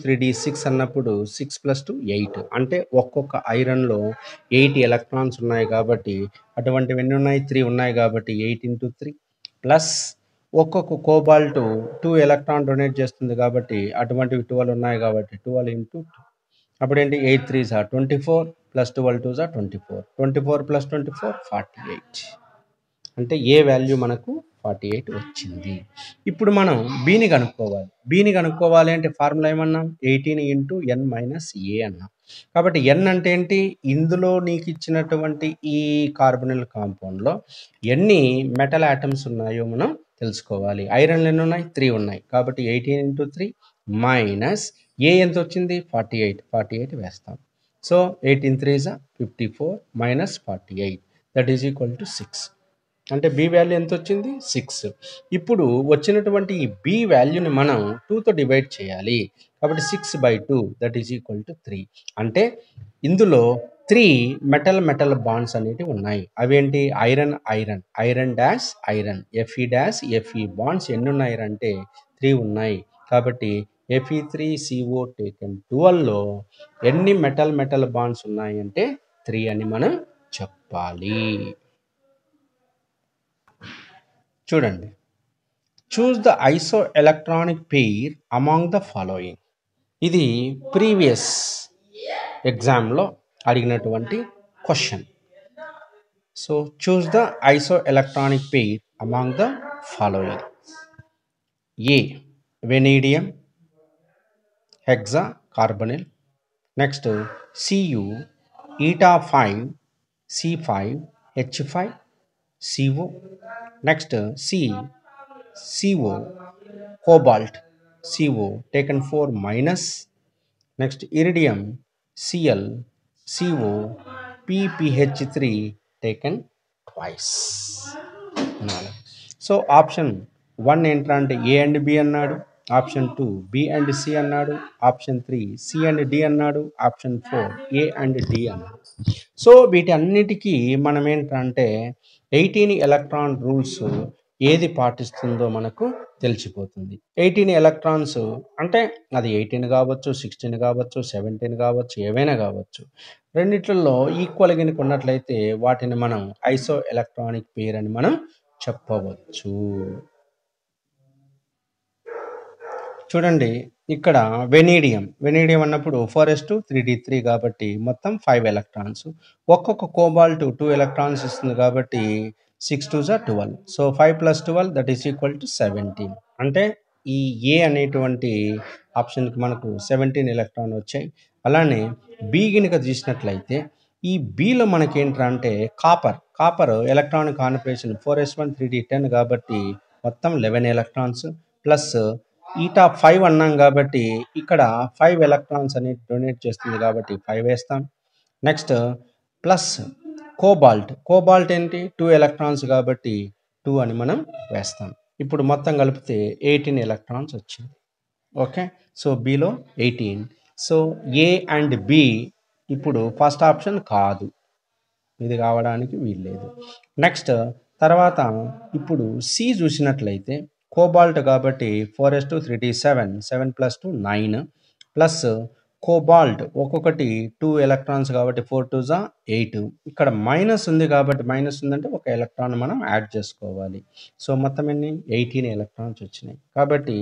Speaker 1: 3d6 అన్నప్పుడు 6 + 2 8. అంటే ఒక్కొక్క ఐరన్లో 8 ఎలక్ట్రాన్స్ ఉన్నాయి కాబట్టి అటువంటివి ఎన్ని ఉన్నాయి? 3 ఉన్నాయి కాబట్టి 8 × 3 ప్లస్ ఒక్కొక్క కోబాల్ట్ 2 ఎలక్ట్రాన్ డొనేట్ చేస్తుంది కాబట్టి అటువంటివి 12 ఉన్నాయి కాబట్టి 12 × 2 అప్పుడు ఏంటి? 8 3s are 24 plus 12 2s are 24. 24 + 24 48. అంటే ఏ వాల్యూ మనకు 48 వచ్చింది. ఇప్పుడు మనం బిని కనుక్కోవాలి అంటే ఫార్ములా ఏమన్నాం? 18 × n - a అన్నాం. కాబట్టి n అంటే ఏంటి? ఇందులో నీకు ఇచ్చినటువంటి ఈ కార్బనిల్ కాంపౌండ్లో ఎన్ని మెటల్ ఆటమ్స్ ఉన్నాయో మనం తెలుసుకోవాలి. ఐరన్లు ఎన్ని ఉన్నాయి? 3 ఉన్నాయి కాబట్టి 18 × 3 మైనస్ ఏ ఎంత వచ్చింది? 48 వేస్తాం. So 18 3s are 54 minus 48 that is equal to 6. అంటే బి వాల్యూ ఎంత వచ్చింది? 6. ఇప్పుడు వచ్చినటువంటి ఈ బి వాల్యూని మనం 2తో డివైడ్ చేయాలి కాబట్టి 6/2 దట్ ఈజ్ ఈక్వల్ టు 3. అంటే ఇందులో 3 మెటల్ బాండ్స్ అనేటివి ఉన్నాయి. అవేంటి? Iron dash iron, Fe bonds ఎన్ని ఉన్నాయి అంటే 3 ఉన్నాయి. కాబట్టి Fe3CO టేకన్ 12లో ఎన్ని మెటల్ బాండ్స్ ఉన్నాయి అంటే 3 అని మనం చెప్పాలి. చూడండి, choose the isoelectronic pair among the following. ఇది ప్రీవియస్ ఎగ్జామ్లో అడిగినటువంటి question. So choose the isoelectronic pair among the following. A vanadium hexacarbonyl, next Cu eta5 C5 H5 CO, next CO cobalt CO taken 4 minus, next iridium Cl CO PPH3 taken twice. So option 1 ఏంట్రా అంటే A and B అన్నాడు, option 2 B and C అన్నాడు, option 3 C and D అన్నాడు, option 4 A and D అన్నాడు. So వీటి అన్నిటికీ మనం ఏంటంటే 18 ఎలక్ట్రాన్ రూల్స్ ఏది పాటిస్తుందో మనకు తెలిసిపోతుంది. 18 ఎలక్ట్రాన్స్ అంటే అది 18 కావచ్చు, 16 కావచ్చు, 17 కావచ్చు, ఏవైనా కావచ్చు. రెండిట్లలో ఈక్వల్ గినక ఉన్నట్లయితే వాటిని మనం ఐసో ఎలక్ట్రానిక్ పెయిర్ అని మనం చెప్పవచ్చు. చూడండి ఇక్కడ వెనీడియం అన్నప్పుడు 4s2 3d3 కాబట్టి మొత్తం 5 ఎలక్ట్రాన్స్. ఒక్కొక్క కోబాల్ట్ 2 ఎలక్ట్రాన్స్ ఇస్తుంది కాబట్టి 6 2 12. So 5 + 12 that is equal to 17. అంటే ఈ ఏ అనేటువంటి ఆప్షన్కి మనకు 17 ఎలక్ట్రాన్ వచ్చాయి. అలానే బి గినక తీసినట్లయితే ఈ బిలో మనకి ఏంటంటే copper electronic configuration 4s1 3d10 కాబట్టి మొత్తం 11 ఎలక్ట్రాన్స్ ప్లస్ ఈటా 5 అన్నాం కాబట్టి ఇక్కడ 5 ఎలక్ట్రాన్స్ అనేది డొనేట్ చేస్తుంది కాబట్టి 5 వేస్తాం. నెక్స్ట్ ప్లస్ కోబాల్ట్ ఏంటి 2 ఎలక్ట్రాన్స్ కాబట్టి 2 అని మనం వేస్తాం. ఇప్పుడు మొత్తం కలిపితే 18 ఎలక్ట్రాన్స్ వచ్చింది. Okay, so below 18. So A and B ఇప్పుడు ఫస్ట్ ఆప్షన్ కాదు, ఇది కావడానికి వీల్లేదు. నెక్స్ట్ తర్వాత ఇప్పుడు సి చూసినట్లయితే కోబాల్ట్ కాబట్టి 4s2 3d7 7 + 2 9 ప్లస్ కోబాల్ట్ ఒక్కొక్కటి 2 ఎలక్ట్రాన్స్ కాబట్టి 4 2 8. ఇక్కడ మైనస్ ఉంది కాబట్టి మైనస్ ఉందంటే ఒక ఎలక్ట్రాన్ మనం యాడ్ చేసుకోవాలి. సో మొత్తం ఎన్ని 18 ఎలక్ట్రాన్స్ వచ్చినాయి. కాబట్టి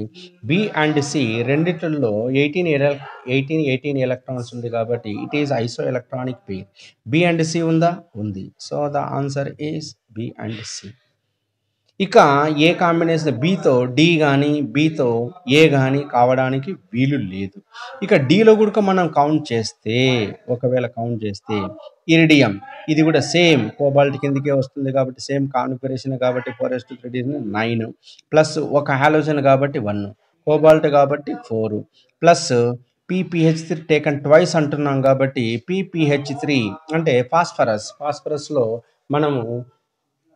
Speaker 1: బి అండ్ సి రెండిట్లలో 18 ఎలక్ట్రాన్స్ ఉంది కాబట్టి it is isoelectronic pair. B and C ఉందా? ఉంది. So the answer is B and C. ఇక ఏ కాంబినేషన్ బితో డి కానీ బితో ఏ కానీ కావడానికి వీలు లేదు. ఇక డిలో కూడా మనం ఒకవేళ కౌంట్ చేస్తే ఇరిడియం ఇది కూడా సేమ్ కోబాల్ట్ కిందకే వస్తుంది కాబట్టి సేమ్ కాన్ఫిగరేషన్ కాబట్టి 4s2 3d9 ప్లస్ ఒక హాలోజన్ కాబట్టి 1 కోబాల్ట్ కాబట్టి 4 ప్లస్ PPH3 టేకన్ ట్వైస్ అంటున్నాం కాబట్టి PPH3 అంటే ఫాస్ఫరస్లో మనము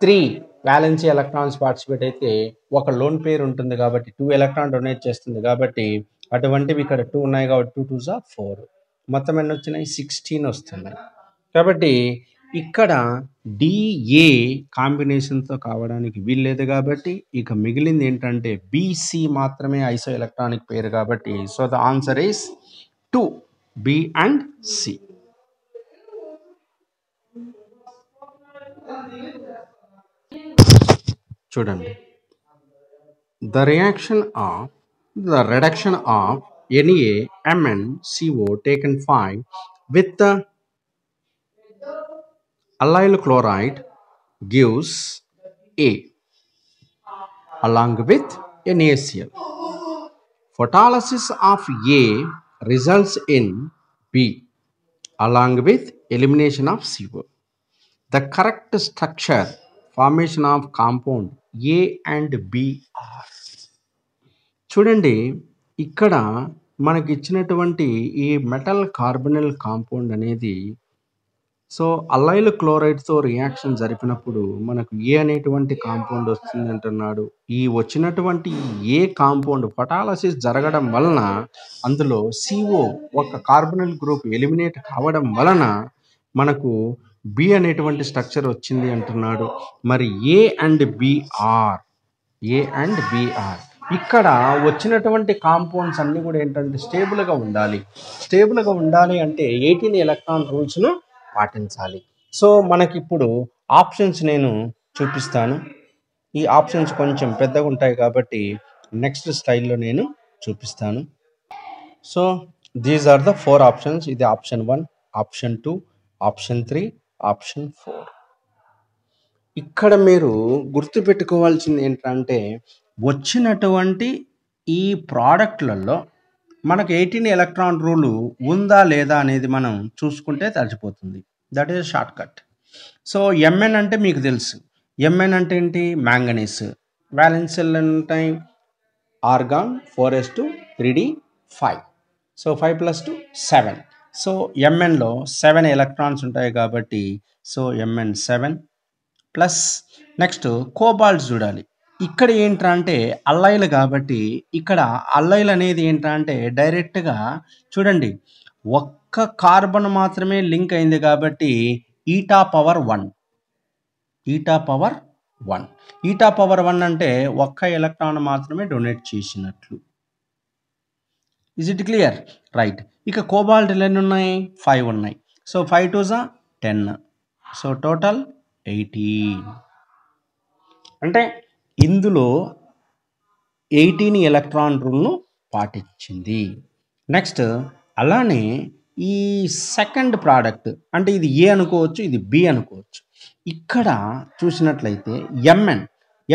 Speaker 1: 3 వ్యాలెన్సీ ఎలక్ట్రాన్స్ పార్టిసిపేట్ అయితే ఒక లోన్ పేర్ ఉంటుంది కాబట్టి 2 ఎలక్ట్రాన్ డొనేట్ చేస్తుంది కాబట్టి అటువంటివి ఇక్కడ 2 ఉన్నాయి కాబట్టి 2 2 4. మొత్తం ఎన్ని వచ్చినాయి? 16 వస్తున్నాయి. కాబట్టి ఇక్కడ డిఏ కాంబినేషన్తో కావడానికి వీల్లేదు కాబట్టి ఇక మిగిలింది ఏంటంటే బిసి మాత్రమే ఐసో ఎలక్ట్రానిక్ పేరు కాబట్టి so the answer is 2 B and C. చూడండి, the reduction of NaMnCO taken 5 with the allyl chloride gives A along with NaCl. Photolysis of A results in B along with elimination of CO. The correct structure formation of compound A and B are. చూడండి, ఇక్కడ మనకి ఇచ్చినటువంటి ఈ metal carbonyl compound అనేది so Al-Layl క్లోరైడ్తో reaction జరిపినప్పుడు మనకు ఏ అనేటువంటి compound వస్తుంది అంటున్నాడు. ఈ వచ్చినటువంటి ఏ కాంపౌండ్ ఫోటాలసిస్ జరగడం వలన అందులో CO ఒక కార్బనల్ గ్రూప్ ఎలిమినేట్ కావడం వలన మనకు బి అనేటువంటి స్ట్రక్చర్ వచ్చింది అంటున్నాడు. మరి ఏ అండ్ బిఆర్ ఇక్కడ వచ్చినటువంటి కాంపౌండ్స్ అన్నీ కూడా ఏంటంటే స్టేబుల్గా ఉండాలి అంటే 18 ఎలక్ట్రాన్ రూల్స్ను పాటించాలి. సో మనకిప్పుడు ఆప్షన్స్ నేను చూపిస్తాను. ఈ ఆప్షన్స్ కొంచెం పెద్దగా ఉంటాయి కాబట్టి నెక్స్ట్ స్లైడ్లో నేను చూపిస్తాను. So these are the 4 options. ఇది ఆప్షన్ 1, ఆప్షన్ 2, ఆప్షన్ 3, ఆప్షన్ 4. ఇక్కడ మీరు గుర్తుపెట్టుకోవాల్సింది ఏంటంటే వచ్చినటువంటి ఈ ప్రోడక్ట్లలో మనకు 18 ఎలక్ట్రాన్ రూలు ఉందా లేదా అనేది మనం చూసుకుంటే తెలిసిపోతుంది. That is short cut. So Mn అంటే మీకు తెలుసు. Mn అంటే ఏంటి? మ్యాంగనీస్. వ్యాలెన్సీలు ఉంటాయి argon 4s2 3d5. So 5 + 2 7. So Mnలో 7 ఎలక్ట్రాన్స్ ఉంటాయి కాబట్టి so Mn 7 plus next cobalt చూడాలి. ఇక్కడ ఏంటంటే అల్లైల్ కాబట్టి ఇక్కడ అల్లైల్ అనేది ఏంటంటే డైరెక్ట్గా చూడండి ఒక్క కార్బన్ మాత్రమే లింక్ అయింది కాబట్టి ఈటా పవర్ 1 1. ఈటా పవర్ 1 అంటే ఒక్క ఎలక్ట్రాన్ మాత్రమే డొనేట్ చేసినట్లు. Is it clear? రైట్. ఇక కోబాల్ట్లు ఎన్ని ఉన్నాయి? 5 ఉన్నాయి. సో 5 2 జా 10. So total 18. అంటే ఇందులో 18 ఎలక్ట్రాన్ రూల్ను పాటించింది. నెక్స్ట్ అలానే ఈ సెకండ్ ప్రోడక్ట్ అంటే ఇది ఏ అనుకోవచ్చు, ఇది బి అనుకోవచ్చు. ఇక్కడ చూసినట్లయితే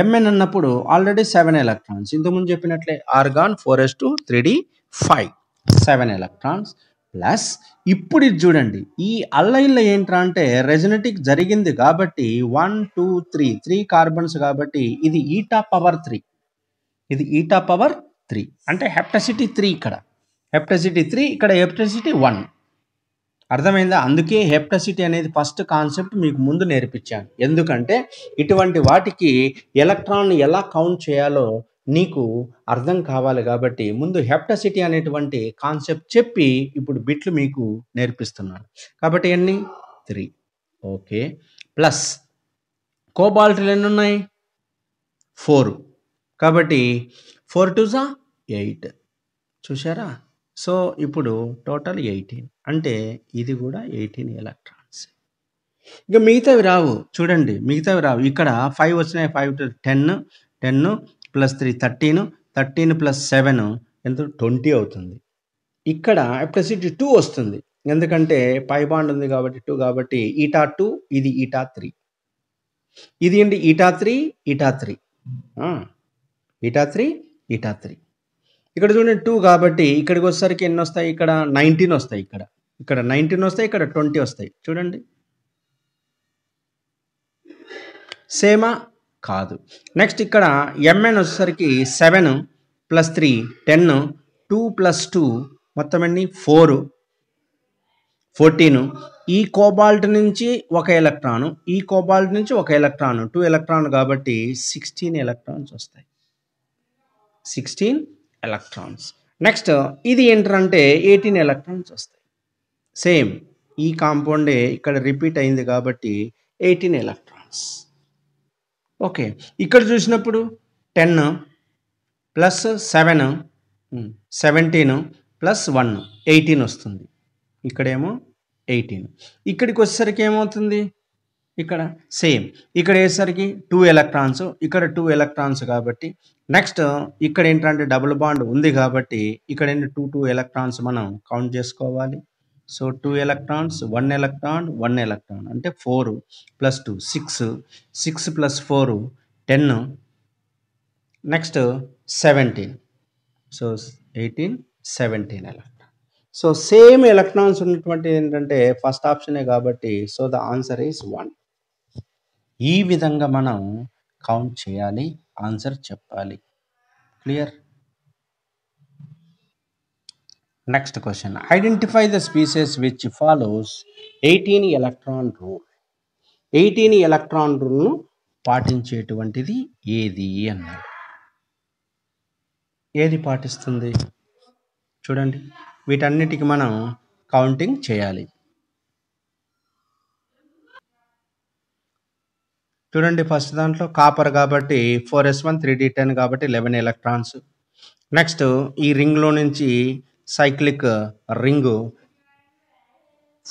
Speaker 1: ఎంఎన్ అన్నప్పుడు ఆల్రెడీ 7 ఎలక్ట్రాన్స్, ఇంతకుముందు చెప్పినట్లే organ 4s2 3d 5 7 electrons plus ఇప్పుడు ఇది చూడండి, ఈ అల్లైన్లో ఏంట్రా అంటే రెజనెటిక్ జరిగింది కాబట్టి 1 2 3 కార్బన్స్ కాబట్టి ఇది ఈటా పవర్ 3. ఇది ఈటా పవర్ 3 అంటే హెప్టసిటీ 3 ఇక్కడ, హెప్టసిటీ 3 ఇక్కడ, హెప్టసిటీ 1. అర్థమైందా? అందుకే హెప్టసిటీ అనేది ఫస్ట్ కాన్సెప్ట్ మీకు ముందు నేర్పించాను. ఎందుకంటే ఇటువంటి వాటికి ఎలక్ట్రాన్ ఎలా కౌంట్ చేయాలో నీకు అర్థం కావాలి కాబట్టి ముందు హెప్టసిటీ అనేటువంటి కాన్సెప్ట్ చెప్పి ఇప్పుడు బిట్లు మీకు నేర్పిస్తున్నాను. కాబట్టి ఎన్ని? 3. ఓకే. ప్లస్ కోబాల్ట్లు ఎన్ని ఉన్నాయి? 4. కాబట్టి 4 2 జా 8. చూసారా? సో ఇప్పుడు టోటల్ 18 అంటే ఇది కూడా 18 ఎలక్ట్రాన్స్. ఇక మిగతావి రావు చూడండి, మిగతావి రావు. ఇక్కడ 5 వచ్చినాయి, 5 10 10 ప్లస్ 3 13 ప్లస్ 7 ఎంత? 20 అవుతుంది. ఇక్కడ హెప్టసిటీ 2 వస్తుంది, ఎందుకంటే పై బాండ్ ఉంది కాబట్టి 2, కాబట్టి ఈటా 2, ఇది ఈటా 3. ఇది ఏంటి? Eta 3 eta 3 eta 3 eta 3. ఇక్కడ చూడండి 2 కాబట్టి ఇక్కడికి వచ్చేసరికి ఎన్ని వస్తాయి? ఇక్కడ 19 వస్తాయి, ఇక్కడ 19 వస్తాయి, ఇక్కడ 20 వస్తాయి. చూడండి సేమా? కాదు. నెక్స్ట్ ఇక్కడ ఎంఎన్ వచ్చేసరికి 7 ప్లస్ 3 10 2 ప్లస్ 2 మొత్తం ఎన్ని? 4 14. ఈ కోబాల్ట్ నుంచి ఒక ఎలక్ట్రాను, ఈ కోబాల్ట్ నుంచి ఒక ఎలక్ట్రాను, 2 ఎలక్ట్రాన్ కాబట్టి 16 ఎలక్ట్రాన్స్ వస్తాయి, 16 ఎలక్ట్రాన్స్. నెక్స్ట్ ఇది ఏంటంటే 18 ఎలక్ట్రాన్స్ వస్తాయి. సేమ్ ఈ కాంపౌండే ఇక్కడ రిపీట్ అయింది కాబట్టి 18 ఎలక్ట్రాన్స్. ఓకే. ఇక్కడ చూసినప్పుడు 10 ప్లస్ 7 17 ప్లస్ 1 18 వస్తుంది. ఇక్కడేమో 18. ఇక్కడికి వచ్చేసరికి ఏమవుతుంది? ఇక్కడ సేమ్, ఇక్కడ వేసరికి 2 ఎలక్ట్రాన్స్, ఇక్కడ 2 ఎలక్ట్రాన్స్ కాబట్టి నెక్స్ట్ ఇక్కడ ఏంటంటే డబుల్ బాండ్ ఉంది కాబట్టి ఇక్కడ ఏంటి? 2 ఎలక్ట్రాన్స్ మనం కౌంట్ చేసుకోవాలి. సో 2 ఎలక్ట్రాన్స్ 1 ఎలక్ట్రాన్ 1 ఎలక్ట్రాన్ అంటే 4 plus 2 6 plus 4 10 next 17. So 18 17 electron. So same electrons ఉన్నటువంటి ఏంటంటే ఫస్ట్ ఆప్షనే కాబట్టి సో ద ఆన్సర్ ఈస్ 1. ఈ విధంగా మనం కౌంట్ చేయాలి, ఆన్సర్ చెప్పాలి. Clear? Next question, identify the species which follows 18 electron rule. 18 electron రూల్ను పాటించేటువంటిది ఏది అన్నాడు. ఏది పాటిస్తుంది? చూడండి, వీటన్నిటికి మనం కౌంటింగ్ చేయాలి. చూడండి, ఫస్ట్ దాంట్లో కాపర్ కాబట్టి 4s1 3d10 కాబట్టి 11 ఎలక్ట్రాన్స్. నెక్స్ట్ ఈ రింగ్లో నుంచి సైక్లిక్ రింగు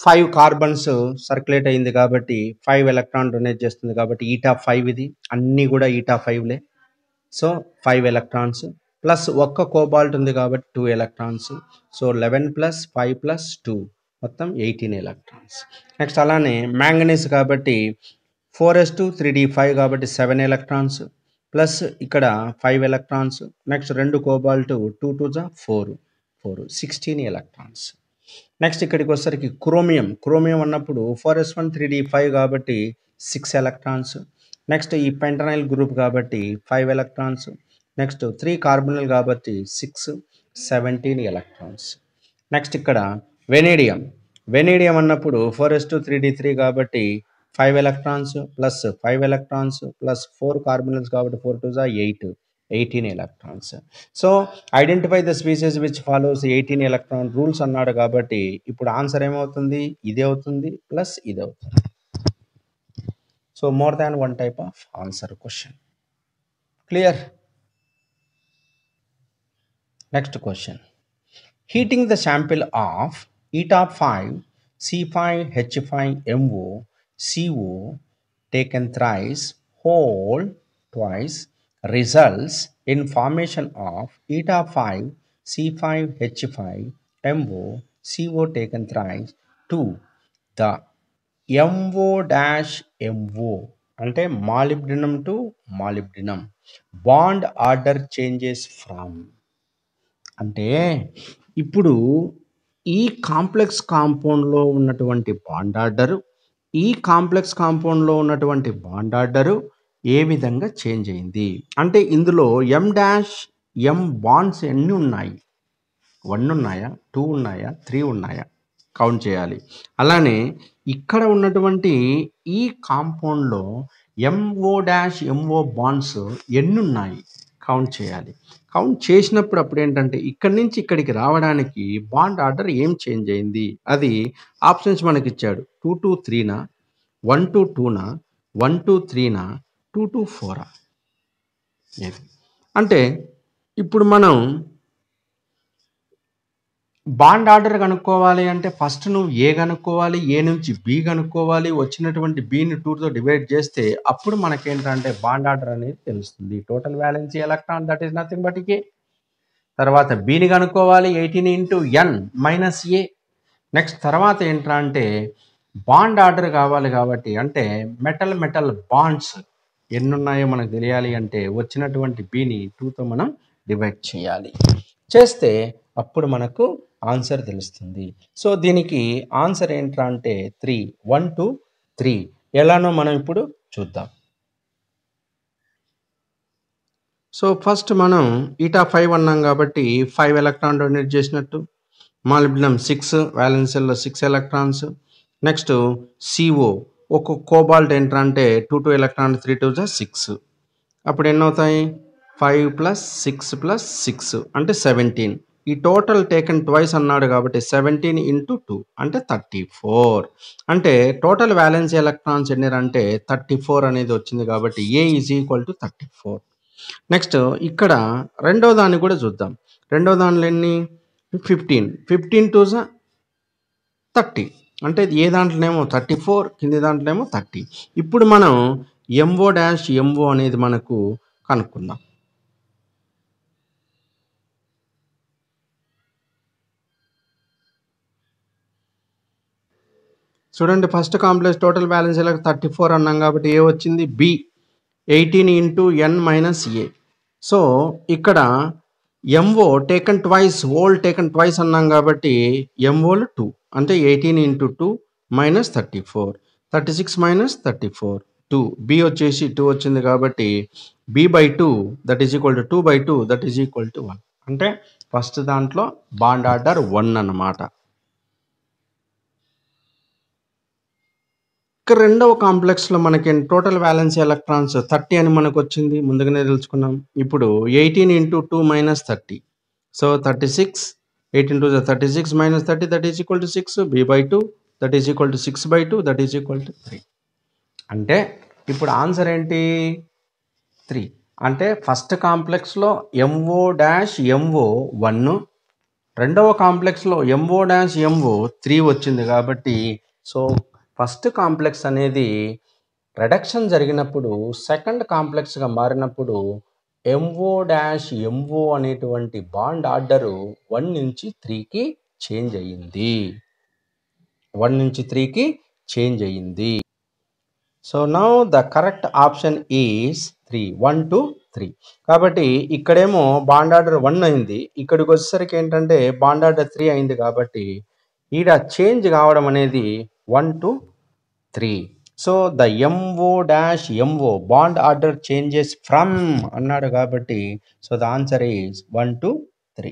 Speaker 1: 5 కార్బన్స్ సర్క్యులేట్ అయింది కాబట్టి 5 ఎలక్ట్రాన్ డొనేట్ చేస్తుంది కాబట్టి ఈటా 5. ఇది అన్నీ కూడా ఈటా 5లే. సో 5 ఎలక్ట్రాన్స్ ప్లస్ ఒక్క కోబాల్ట్ ఉంది కాబట్టి 2 ఎలక్ట్రాన్స్. సో 11 ప్లస్ 5 ప్లస్ 2 మొత్తం 18 ఎలక్ట్రాన్స్. నెక్స్ట్ అలానే మ్యాంగనీస్ కాబట్టి 4s2 3d5 కాబట్టి 7 ఎలక్ట్రాన్స్ ప్లస్ ఇక్కడ 5 ఎలక్ట్రాన్స్. నెక్స్ట్ 2 కోబాల్ట్ 2 2 జా 4 16 ఎలక్ట్రాన్స్. నెక్స్ట్ ఇక్కడికి వచ్చేసరికి క్రోమియం అన్నప్పుడు 4s1 3d5 కాబట్టి 6 ఎలక్ట్రాన్స్. నెక్స్ట్ ఈ పెంటనైల్ గ్రూప్ కాబట్టి 5 ఎలక్ట్రాన్స్. నెక్స్ట్ 3 కార్బనల్ కాబట్టి 6 17 ఎలక్ట్రాన్స్. నెక్స్ట్ ఇక్కడ వెనేడియం అన్నప్పుడు 4s2 3d3 కాబట్టి 5 electrons plus 5 electrons plus 4 carbonyls కాబట్టి 4 2 జా 8 18 electrons. So identify the species which follows 18 electron rules అన్నాడు కాబట్టి ఇప్పుడు ఆన్సర్ ఏమవుతుంది? ఇదే అవుతుంది ప్లస్ ఇది అవుతుంది. So more than one type of answer question. Clear? Next question. Heating the sample of eta 5 C5H5MO CO taken thrice whole twice results in formation of eta 5 C5H5MO CO taken thrice 2 the MO dash MO అంటే molybdenum to molybdenum bond order changes from అంటే ఇప్పుడు ఈ complex కాంపౌండ్లో ఉన్నటువంటి bond order ఈ complex కాంపౌండ్లో ఉన్నటువంటి bond order ఏ విధంగా చేంజ్ అయింది అంటే ఇందులో ఎం డాష్ ఎం బాండ్స్ ఎన్ని ఉన్నాయి 1 ఉన్నాయా 2 ఉన్నాయా 3 ఉన్నాయా కౌంట్ చేయాలి అలానే ఇక్కడ ఉన్నటువంటి ఈ కాంపౌండ్లో ఎంఓ డాష్ ఎంఓ బాండ్స్ ఎన్ని ఉన్నాయి కౌంట్ చేయాలి కౌంట్ చేసినప్పుడు అప్పుడు ఏంటంటే ఇక్కడి నుంచి ఇక్కడికి రావడానికి బాండ్ ఆర్డర్ ఏం చేంజ్ అయింది అది ఆప్షన్స్ మనకి ఇచ్చాడు 2 to 3నా 1 to 2నా 1 to 3నా 2 to 4 అంటే ఇప్పుడు మనం బాండ్ ఆర్డర్ కనుక్కోవాలి అంటే ఫస్ట్ నువ్వు ఏ కనుక్కోవాలి ఏ నుంచి బి కనుక్కోవాలి వచ్చినటువంటి బిని 2తో డివైడ్ చేస్తే అప్పుడు మనకేంటంటే బాండ్ ఆర్డర్ అనేది తెలుస్తుంది total valency electron that is nothing but A తర్వాత బిని కనుక్కోవాలి 18 into n minus A next తర్వాత ఏంటంటే బాండ్ ఆర్డర్ కావాలి కాబట్టి అంటే మెటల్ మెటల్ బాండ్స్ ఎన్ని ఉన్నాయో మనకు తెలియాలి అంటే వచ్చినటువంటి బిని 2తో మనం డివైడ్ చేయాలి చేస్తే అప్పుడు మనకు ఆన్సర్ తెలుస్తుంది సో దీనికి ఆన్సర్ ఏంట్రా అంటే 3 1 to 3 ఎలానో మనం ఇప్పుడు చూద్దాం సో ఫస్ట్ మనం ఈటా 5 అన్నాం కాబట్టి 5 ఎలక్ట్రాన్ డొనేట్ చేసినట్టు మాలిబ్డినం 6 వ్యాలెన్స్ సెల్లో 6 ఎలక్ట్రాన్స్ నెక్స్ట్ CO ఒక కోబాల్ట్ ఏంట్రా అంటే 2 2 ఎలక్ట్రాన్ 3 2 6 అప్పుడు ఎన్ని అవుతాయి 5 + 6 + 6 అంటే 17 ఈ టోటల్ టేకన్ ట్వైస్ అన్నాడు కాబట్టి 17 into 2 అంటే 34 అంటే టోటల్ వ్యాలెన్స్ ఎలక్ట్రాన్స్ ఎన్ని అంటే 34 అనేది వచ్చింది కాబట్టి A = 34 నెక్స్ట్ ఇక్కడ రెండో దాన్ని కూడా చూద్దాం రెండో దానిలో ఎన్ని 15 2 30 అంటే ఏ దాంట్లోనేమో 34 కింది దాంట్లోనేమో 30 ఇప్పుడు మనం MO డాష్ MO అనేది మనకు కనుక్కుందాం చూడండి ఫస్ట్ కాంప్లెక్స్ టోటల్ బ్యాలెన్స్ ఇలా 34 అన్నాం కాబట్టి ఏ వచ్చింది B 18 into n minus A so ఇక్కడ MO taken twice whole taken twice అన్నాం కాబట్టి ఎంఓలు 2 అంటే 18 into 2 మైనస్ 34 36 మైనస్ 34 2 బి వచ్చేసి 2 వచ్చింది కాబట్టి b/2 that is equal to 2/2 that is equal to 1 అంటే ఫస్ట్ దాంట్లో బాండ్ ఆర్డర్ 1 అన్నమాట రెండవ కాంప్లెక్స్లో మనకి టోటల్ వ్యాలెన్స్ ఎలక్ట్రాన్స్ 30 అని మనకు వచ్చింది ముందుగానే తెలుసుకున్నాం ఇప్పుడు 18 into 2 minus 30 so 36 18 2 36 minus 30 that is equal to 6 b/2 that is equal to 6/2 that is equal to 3 అంటే ఇప్పుడు ఆన్సర్ ఏంటి 3 అంటే ఫస్ట్ కాంప్లెక్స్లో MO డాష్ MO 1 రెండవ కాంప్లెక్స్లో MO డాష్ MO 3 వచ్చింది కాబట్టి సో ఫస్ట్ కాంప్లెక్స్ అనేది రిడక్షన్ జరిగినప్పుడు సెకండ్ కాంప్లెక్స్గా మారినప్పుడు MO డాష్ MO అనేటువంటి బాండ్ ఆర్డరు 1 నుంచి 3కి చేంజ్ అయ్యింది 1 నుంచి 3కి చేంజ్ అయ్యింది so now the correct option is 3 1 to 3 కాబట్టి ఇక్కడేమో బాండ్ ఆర్డర్ 1 అయింది ఇక్కడికి వచ్చేసరికి ఏంటంటే బాండ్ ఆర్డర్ 3 అయింది కాబట్టి ఈడ చేంజ్ కావడం అనేది 1 to 3 so the MO dash MO bond order changes from అన్నాడు కాబట్టి so the answer is 1 to 3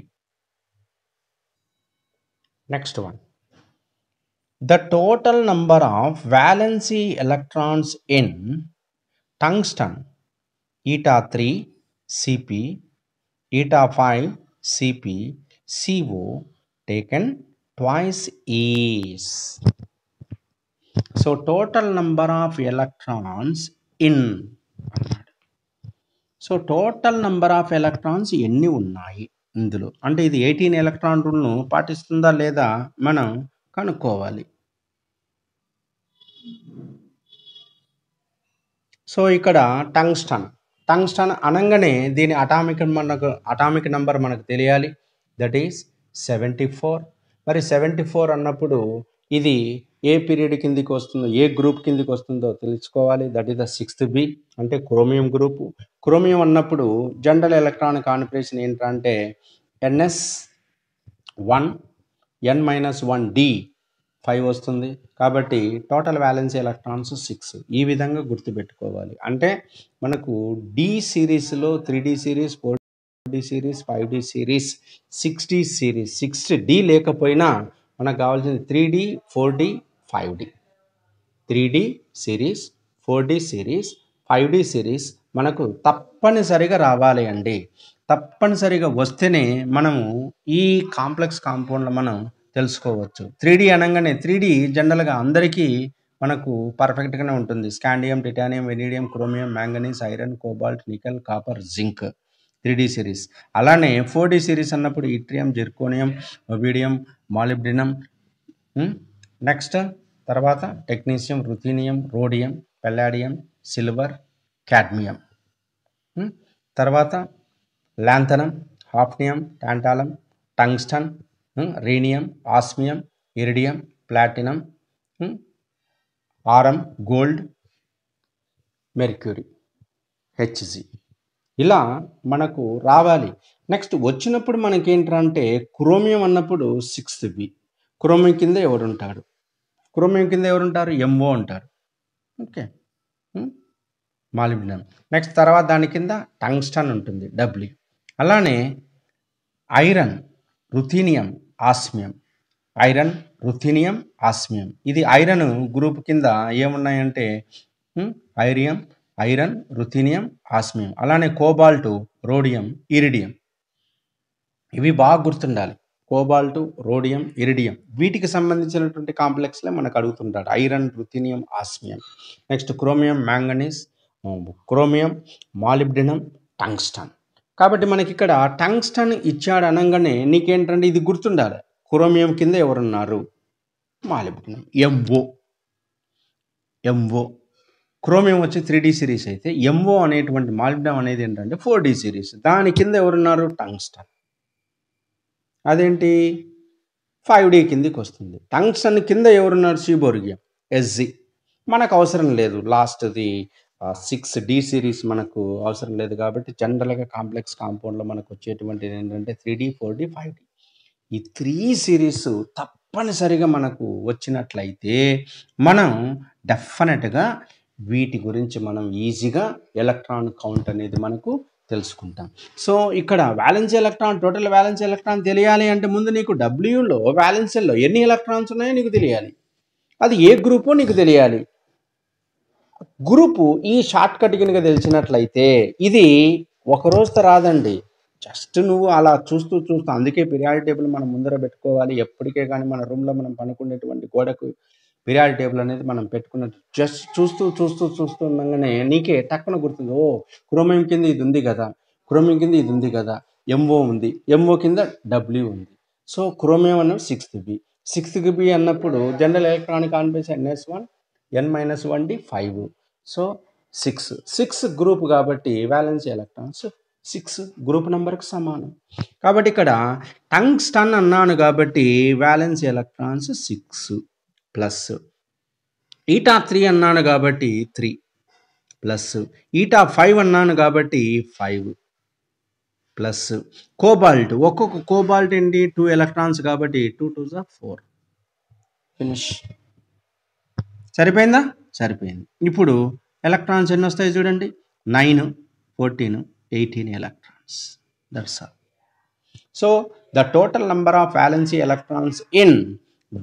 Speaker 1: next one the total number of valency electrons in tungsten eta 3 CP eta 5 CP CO taken twice is so total number of electrons in అన్నాడు. So total number of electrons ఎన్ని ఉన్నాయి ఇందులో అంటే ఇది 18 electron రూల్ను పాటిస్తుందా లేదా మనం కనుక్కోవాలి. So ఇక్కడ టంగ్స్టన్ అనగానే దీని అటామిక్ నంబర్ మనకు తెలియాలి. That is 74. మరి 74 అన్నప్పుడు ఇది ఏ పీరియడ్ కిందికి వస్తుందో ఏ గ్రూప్ కిందికి వస్తుందో తెలుసుకోవాలి. That is the 6th B అంటే క్రోమియం గ్రూపు. క్రోమియం అన్నప్పుడు జనరల్ ఎలక్ట్రానిక్ కాన్ఫిగరేషన్ ఏంటంటే NS1 N-1D 5 వస్తుంది. కాబట్టి టోటల్ వ్యాలెన్స్ ఎలక్ట్రాన్స్ 6. ఈ విధంగా గుర్తుపెట్టుకోవాలి. అంటే మనకు డి సిరీస్లో 3D series, 4D series, 5D series, 6D series, 6D లేకపోయినా మనకు కావాల్సింది 3D, 4D, 5D. 3D series, 4D series, 5D series మనకు తప్పనిసరిగా రావాలి అండి. తప్పనిసరిగా వస్తేనే మనము ఈ కాంప్లెక్స్ కాంపౌండ్లో మనం తెలుసుకోవచ్చు. 3D అనగానే 3D జనరల్గా అందరికీ మనకు పర్ఫెక్ట్గానే ఉంటుంది. Scandium, titanium, vanadium, chromium, manganese, iron, cobalt, nickel, copper, zinc 3D series. అలానే 4D సిరీస్ అన్నప్పుడు ఇట్రియం, జిర్కోనియం, ఒబిడియం, మాలిబ్డినం, నెక్స్ట్ తర్వాత technetium, ruthenium, rhodium, palladium, silver, cadmium, తర్వాత lanthanum, hafnium, tantalum, tungsten, rhenium, osmium, iridium, platinum, aurum, gold, mercury, HG ఇలా మనకు రావాలి. Next వచ్చినప్పుడు మనకేంటంటే క్రోమియం అన్నప్పుడు 6th B. క్రోమియం కింద ఎవరుంటారు? MO ఉంటారు. Okay, molybdenum. నెక్స్ట్ తర్వాత దాని కింద టంగ్స్టన్ ఉంటుంది, W. అలానే ఐరన్, రుథీనియం, ఆస్మియం. ఇది ఐరన్ గ్రూప్ కింద ఏమున్నాయంటే ఐరన్, రుథీనియం, ఆస్మియం. అలానే కోబాల్టు, రోడియం, ఇరిడియం. ఇవి బాగా గుర్తుండాలి. కోబాల్టు, రోడియం, ఇరిడియం వీటికి సంబంధించినటువంటి కాంప్లెక్స్లే మనకు అడుగుతుంటాడు. Iron, ruthenium, osmium. Next chromium, manganese, chromium, molybdenum, tungsten. కాబట్టి మనకి ఇక్కడ టంగ్స్టన్ ఇచ్చాడు అనగానే నీకేంటంటే ఇది గుర్తుండాలి. క్రోమియం కింద ఎవరున్నారు? Molybdenum, MO. క్రోమియం వచ్చి 3D సిరీస్ అయితే MO అనేటువంటి మాలిబ్డినం అనేది ఏంటంటే 4D సిరీస్. దాని కింద ఎవరున్నారు? టంగ్స్టన్. అదేంటి 5D కిందికి వస్తుంది. టంగ్స్టన్ కింద ఎవరున్నారు? Seaborgium, SG. మనకు అవసరం లేదు. లాస్ట్ది 6D సిరీస్ మనకు అవసరం లేదు. కాబట్టి జనరల్గా కాంప్లెక్స్ కాంపౌండ్లో మనకు వచ్చేటువంటిది ఏంటంటే 3D, 4D, 5D. ఈ 3 సిరీస్ తప్పనిసరిగా మనకు వచ్చినట్లయితే మనం డెఫినెట్గా వీటి గురించి మనం ఈజీగా ఎలక్ట్రాన్ కౌంట్ అనేది మనకు తెలుసుకుంటాం. సో ఇక్కడ valence electron, total valence electron తెలియాలి అంటే ముందు నీకు డబ్ల్యూలో వ్యాలెన్స్లో ఎన్ని ఎలక్ట్రాన్స్ ఉన్నాయో నీకు తెలియాలి. అది ఏ గ్రూపో నీకు తెలియాలి. గ్రూపు ఈ షార్ట్ కట్ కనుక తెలిసినట్లయితే ఇది ఒక రోజుతో రాదండి. జస్ట్ నువ్వు అలా చూస్తూ అందుకే పీరియాడిక్ టేబుల్ మనం ముందర పెట్టుకోవాలి. ఎప్పటికే కానీ మన రూమ్లో మనం పనుకునేటువంటి గోడకు పీరియాడిక్ టేబుల్ అనేది మనం పెట్టుకున్నట్టు జస్ట్ చూస్తూ ఉండగానే నీకే టక్కున గుర్తుంది. ఓ క్రోమియం కింద ఇది ఉంది కదా, MO ఉంది, MO కింద W ఉంది. సో క్రోమియం అన్నది 6th B. 6th B అన్నప్పుడు general electronic configuration NS1 N-1D 5. So 6 group కాబట్టి వ్యాలెన్స్ ఎలక్ట్రాన్స్ 6 గ్రూప్ నెంబర్కి సమానం. కాబట్టి ఇక్కడ టంగ్స్టన్ అన్నాను కాబట్టి వ్యాలెన్స్ ఎలక్ట్రాన్స్ 6 ప్లస్ ఈటా3 అన్నాను కాబట్టి 3 ప్లస్ ఈటా5 అన్నాను కాబట్టి 5 ప్లస్ కోబాల్ట్, ఒక్కొక్క కోబాల్ట్ ఏంటి 2 ఎలక్ట్రాన్స్ కాబట్టి 2 2s 4. ఫినిష్. సరిపోయిందా? సరిపోయింది. ఇప్పుడు ఎలక్ట్రాన్స్ ఎన్ని వస్తాయి చూడండి, 9, 14, 18 electrons. That's all. So the total number of valency electrons in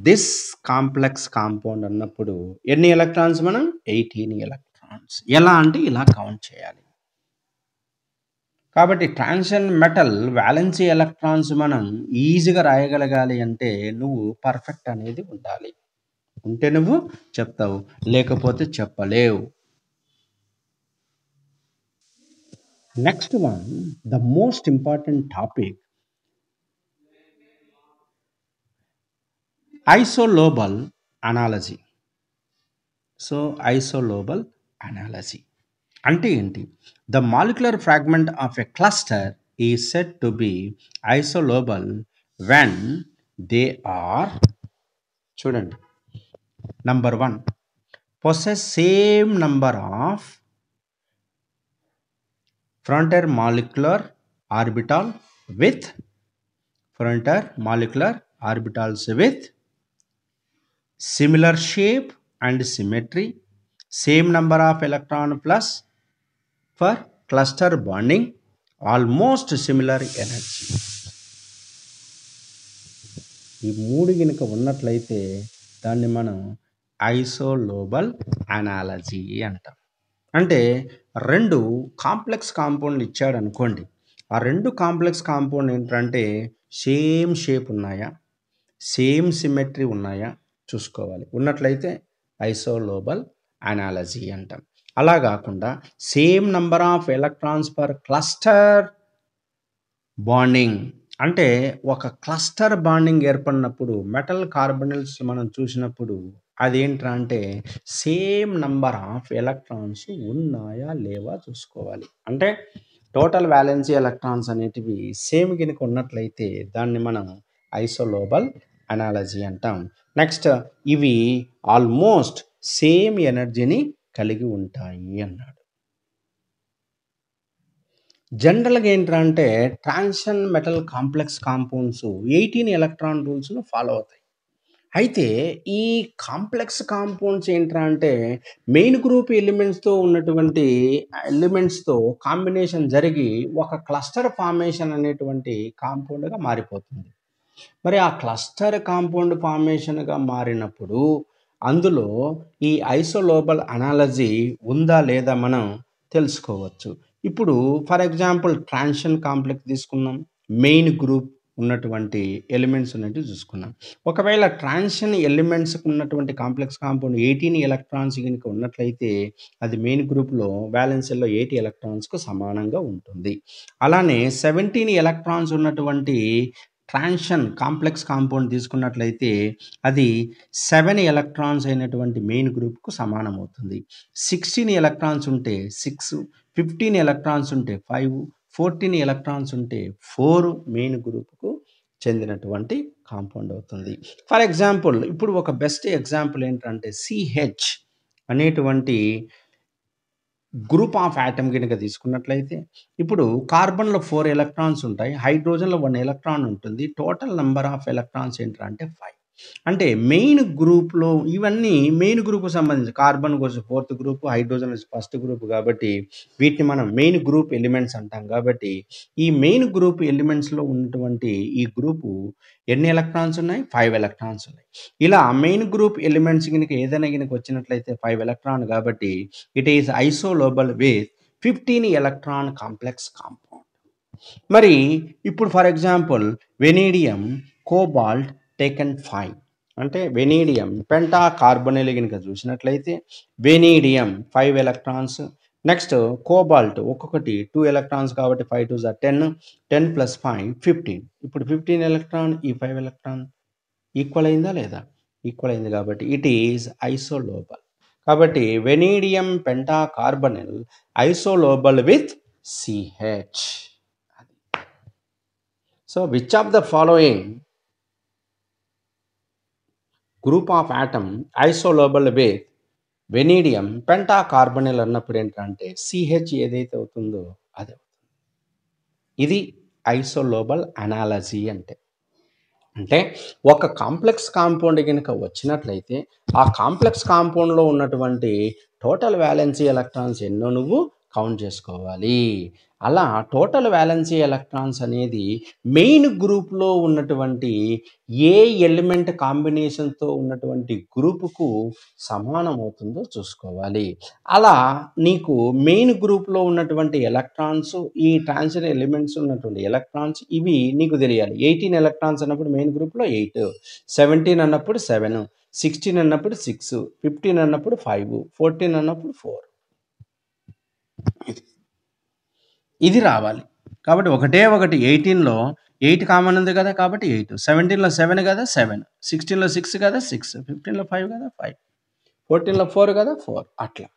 Speaker 1: this complex compound అన్నప్పుడు ఎన్ని ఎలక్ట్రాన్స్? మనం 18 ఎలక్ట్రాన్స్. ఎలా అంటే ఇలా కౌంట్ చేయాలి. కాబట్టి ట్రాన్సిషన్ మెటల్ వ్యాలెన్సీ ఎలక్ట్రాన్స్ మనం ఈజీగా రాయగలగాలి అంటే నువ్వు పర్ఫెక్ట్ అనేది ఉండాలి. ఉంటే నువ్వు చెప్తావు, లేకపోతే చెప్పలేవు. Next one, the most important topic, isolobal analogy. So isolobal analogy అంటే ఏంటి? The molecular fragment of a cluster is said to be isolobal when they are, చూడండి, number 1, possess same number of frontier molecular orbital with frontier molecular orbitals with similar shape and symmetry, same number of electron plus for cluster bonding, almost similar energy. ఈ మూడు గనుక ఉన్నట్లయితే దాన్ని మనం ఐసోలోబల్ analogy అంటాం. అంటే 2 complex కాంపౌండ్లు ఇచ్చాడు అనుకోండి, ఆ 2 కాంప్లెక్స్ కాంపౌండ్ ఏంటంటే సేమ్ షేప్ ఉన్నాయా, సేమ్ సిమెట్రీ ఉన్నాయా చూసుకోవాలి. ఉన్నట్లయితే ఐసోలోబల్ అనాలజీ అంటాం. అలా కాకుండా same number of electrons per cluster bonding, అంటే ఒక క్లస్టర్ బాండింగ్ ఏర్పడినప్పుడు మెటల్ కార్బనల్స్ మనం చూసినప్పుడు అదేంట్రా అంటే సేమ్ నంబర్ ఆఫ్ ఎలక్ట్రాన్స్ ఉన్నాయా లేవా చూసుకోవాలి. అంటే టోటల్ వ్యాలెన్సీ ఎలక్ట్రాన్స్ అనేటివి సేమ్ గినక ఉన్నట్లయితే దాన్ని మనం ఐసోలోబల్ అనాలజీ అంటాం. నెక్స్ట్, ఇవి ఆల్మోస్ట్ సేమ్ ఎనర్జీని కలిగి ఉంటాయి అన్నాడు. జనరల్గా ఏంటంటే transition metal complex compounds 18 electron రూల్స్ను ఫాలో అవుతాయి. అయితే ఈ కాంప్లెక్స్ కాంపౌండ్స్ ఏంట్రా అంటే మెయిన్ గ్రూప్ ఎలిమెంట్స్తో ఉన్నటువంటి ఎలిమెంట్స్తో కాంబినేషన్ జరిగి ఒక క్లస్టర్ ఫార్మేషన్ అనేటువంటి కాంపౌండ్గా మారిపోతుంది. మరి ఆ క్లస్టర్ కాంపౌండ్ ఫార్మేషన్గా మారినప్పుడు అందులో ఈ ఐసోలోబల్ అనాలజీ ఉందా లేదా మనం తెలుసుకోవచ్చు. ఇప్పుడు ఫర్ ఎగ్జాంపుల్ ట్రాన్సిషన్ కాంప్లెక్స్ తీసుకున్నాం, మెయిన్ గ్రూప్ ఉన్నటువంటి ఎలిమెంట్స్ ఉన్నట్టు చూసుకున్నాం. ఒకవేళ ట్రాన్సిషన్ ఎలిమెంట్స్ ఉన్నటువంటి కాంప్లెక్స్ కాంపౌండ్ 18 ఎలక్ట్రాన్స్ కనుక ఉన్నట్లయితే అది మెయిన్ గ్రూప్లో వ్యాలెన్సీలో 80 ఎలక్ట్రాన్స్కు సమానంగా ఉంటుంది. అలానే 17 ఎలక్ట్రాన్స్ ఉన్నటువంటి ట్రాన్సిషన్ కాంప్లెక్స్ కాంపౌండ్ తీసుకున్నట్లయితే అది 7 ఎలక్ట్రాన్స్ అయినటువంటి మెయిన్ గ్రూప్కు సమానం అవుతుంది. 16 ఎలక్ట్రాన్స్ ఉంటే 6, 15 ఎలక్ట్రాన్స్ ఉంటే 5, 14 ఎలక్ట్రాన్స్ ఉంటే 4 మెయిన్ గ్రూప్కు చెందినటువంటి కాంపౌండ్ అవుతుంది. ఫర్ ఎగ్జాంపుల్ ఇప్పుడు ఒక బెస్ట్ ఎగ్జాంపుల్ ఏంటంటే సిహెచ్ అనేటువంటి గ్రూప్ ఆఫ్ యాటమ్ కనుక తీసుకున్నట్లయితే ఇప్పుడు కార్బన్లో 4 ఎలక్ట్రాన్స్ ఉంటాయి, హైడ్రోజన్లో 1 ఎలక్ట్రాన్ ఉంటుంది. టోటల్ నెంబర్ ఆఫ్ ఎలక్ట్రాన్స్ ఏంటంటే 5. అంటే మెయిన్ గ్రూప్లో ఇవన్నీ మెయిన్ గ్రూప్కు సంబంధించి కార్బన్ కోసం 4th group, hydrogen 1st group కాబట్టి వీటిని మనం మెయిన్ గ్రూప్ ఎలిమెంట్స్ అంటాం. కాబట్టి ఈ మెయిన్ గ్రూప్ ఎలిమెంట్స్లో ఉన్నటువంటి ఈ గ్రూపు ఎన్ని ఎలక్ట్రాన్స్ ఉన్నాయి? 5 ఎలక్ట్రాన్స్ ఉన్నాయి. ఇలా మెయిన్ గ్రూప్ ఎలిమెంట్స్ కనుక ఏదైనా కనుక వచ్చినట్లయితే 5 ఎలక్ట్రాన్ కాబట్టి it is isolobal with 15 electron complex compound. మరి ఇప్పుడు for example vanadium cobalt taken 5 అంటే వెనీడియం పెంటా కార్బొనిల్ కనుక చూసినట్లయితే వెనీడియం 5 ఎలక్ట్రాన్స్, నెక్స్ట్ కోబాల్ట్ ఒక్కొక్కటి 2 ఎలక్ట్రాన్స్ కాబట్టి 5 2 10, 10 + 5 15. ఇప్పుడు 15 ఎలక్ట్రాన్ ఈ 5 ఎలక్ట్రాన్ ఈక్వల్ అయిందా లేదా? ఈక్వల్ అయింది కాబట్టి ఇట్ ఈజ్ ఐసోలోబల్. కాబట్టి vanadium pentacarbonyl isolobal with CH. So which of the following group of atom isolobal with vanadium pentacarbonyl అన్నప్పుడు ఏంటంటే సిహెచ్ ఏదైతే అవుతుందో అదే. ఇది ఐసోలోబల్ అనాలజీ అంటే ఒక కాంప్లెక్స్ కాంపౌండ్ కనుక వచ్చినట్లయితే ఆ కాంప్లెక్స్ కాంపౌండ్లో ఉన్నటువంటి టోటల్ వ్యాలెన్సీ ఎలక్ట్రాన్స్ ఎన్నో నువ్వు కౌంట్ చేసుకోవాలి. అలా టోటల్ వ్యాలెన్సీ ఎలక్ట్రాన్స్ అనేది మెయిన్ గ్రూప్లో ఉన్నటువంటి ఏ ఎలిమెంట్ కాంబినేషన్తో ఉన్నటువంటి గ్రూపుకు సమానం అవుతుందో చూసుకోవాలి. అలా నీకు మెయిన్ గ్రూప్లో ఉన్నటువంటి ఎలక్ట్రాన్స్, ఈ ట్రాన్సిషన్ ఎలిమెంట్స్ ఉన్నటువంటి ఎలక్ట్రాన్స్ ఇవి నీకు తెలియాలి. 18 ఎలక్ట్రాన్స్ అన్నప్పుడు మెయిన్ గ్రూప్లో 8, 17 అన్నప్పుడు 7, 16 అన్నప్పుడు 6, 15 అన్నప్పుడు 5, 14 అన్నప్పుడు 4. ఇది రావాలి. కాబట్టి ఒకటే ఒకటి 18లో 8 కామన్ ఉంది కదా, కాబట్టి 8, 17లో 7 కదా 7, 16లో 6 కదా 6, 15లో 5 కదా 5, 14లో 4 కదా 4, అట్లా.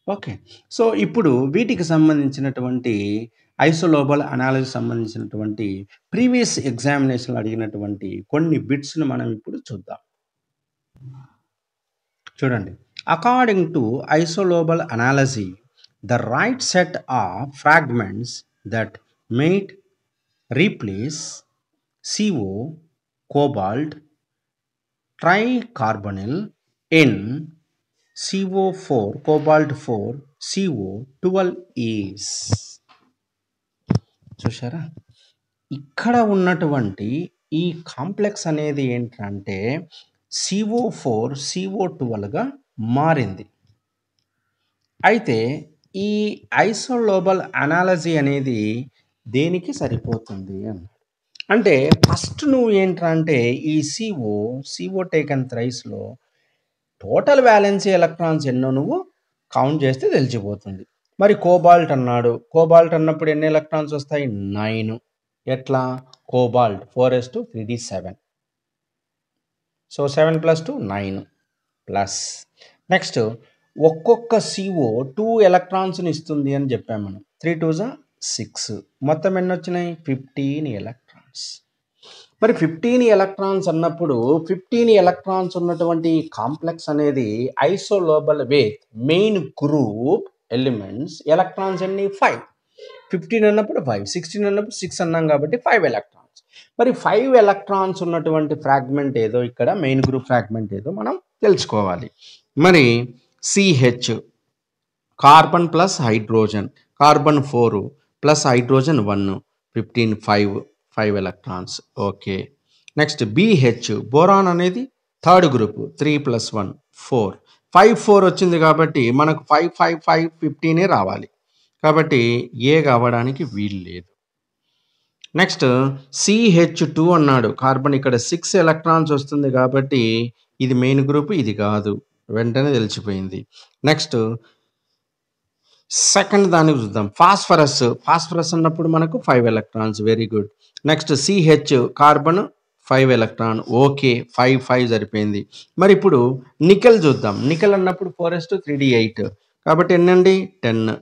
Speaker 1: ఓకే. సో ఇప్పుడు వీటికి సంబంధించినటువంటి ఐసోలోబల్ అనాలిసిస్ సంబంధించినటువంటి ప్రీవియస్ ఎగ్జామినేషన్లో అడిగినటువంటి కొన్ని బిట్స్ను మనం ఇప్పుడు చూద్దాం. చూడండి, according to isolobal analogy the right set of fragments that might replace CO, cobalt, tricarbonyl in CO4, cobalt 4, CO12 is. చూసారా, ఇక్కడ ఉన్నటువంటి ఈ కాంప్లెక్స్ అనేది ఏంటంటే CO4 CO12గా మారింది. అయితే ఈ ఐసోలోబల్ అనాలజీ అనేది దేనికి సరిపోతుంది అన్నాడు. అంటే ఫస్ట్ నువ్వు ఏంటంటే ఈ CO టేకన్ థ్రైస్లో టోటల్ వ్యాలెన్సీ ఎలక్ట్రాన్స్ ఎన్నో నువ్వు కౌంట్ చేస్తే తెలిసిపోతుంది. మరి కోబాల్ట్ అన్నాడు, కోబాల్ట్ అన్నప్పుడు ఎన్ని ఎలక్ట్రాన్స్ వస్తాయి? 9. ఎట్లా? Cobalt 4s2 3d7. So 7 + 2 9 plus next ఒక్కొక్క CO 2 ఎలక్ట్రాన్స్ని ఇస్తుంది అని చెప్పాము మనం. 3 2s 6, మొత్తం ఎన్ని వచ్చినాయి? 15 ఎలక్ట్రాన్స్. మరి 15 ఎలక్ట్రాన్స్ అన్నప్పుడు 15 ఎలక్ట్రాన్స్ ఉన్నటువంటి కాంప్లెక్స్ అనేది isolobal with main group elements electrons ఎన్ని? 5. 15 అన్నప్పుడు 5, 16 అన్నప్పుడు 6 అన్నాం కాబట్టి 5 ఎలక్ట్రాన్స్. మరి 5 ఎలక్ట్రాన్స్ ఉన్నటువంటి ఫ్రాగ్మెంట్ ఏదో, ఇక్కడ మెయిన్ గ్రూప్ ఫ్రాగ్మెంట్ ఏదో మనం తెలుసుకోవాలి. మరి CH carbon plus hydrogen, carbon 4 plus hydrogen 1, 15 5 electrons. Okay. Next BH boron అనేది థర్డ్ గ్రూప్ 3 + 1 4, 5 4 వచ్చింది కాబట్టి మనకు 5 5 5 15 రావాలి. కాబట్టి ఏ కావడానికి వీలు లేదు. నెక్స్ట్ CH2 అన్నాడు, కార్బన్ ఇక్కడ 6 ఎలక్ట్రాన్స్ వస్తుంది కాబట్టి ఇది మెయిన్ గ్రూప్, ఇది కాదు, వెంటనే తెలిసిపోయింది. నెక్స్ట్ సెకండ్ దానికి చూద్దాం. ఫాస్ఫరస్ అన్నప్పుడు మనకు 5 electrons, very good. Next CH carbon 5 electron, okay, 5 5 సరిపోయింది. మరి ఇప్పుడు నికెల్ చూద్దాం. నికెల్ అన్నప్పుడు 4s2 3d8 కాబట్టి ఎన్నండి? 10.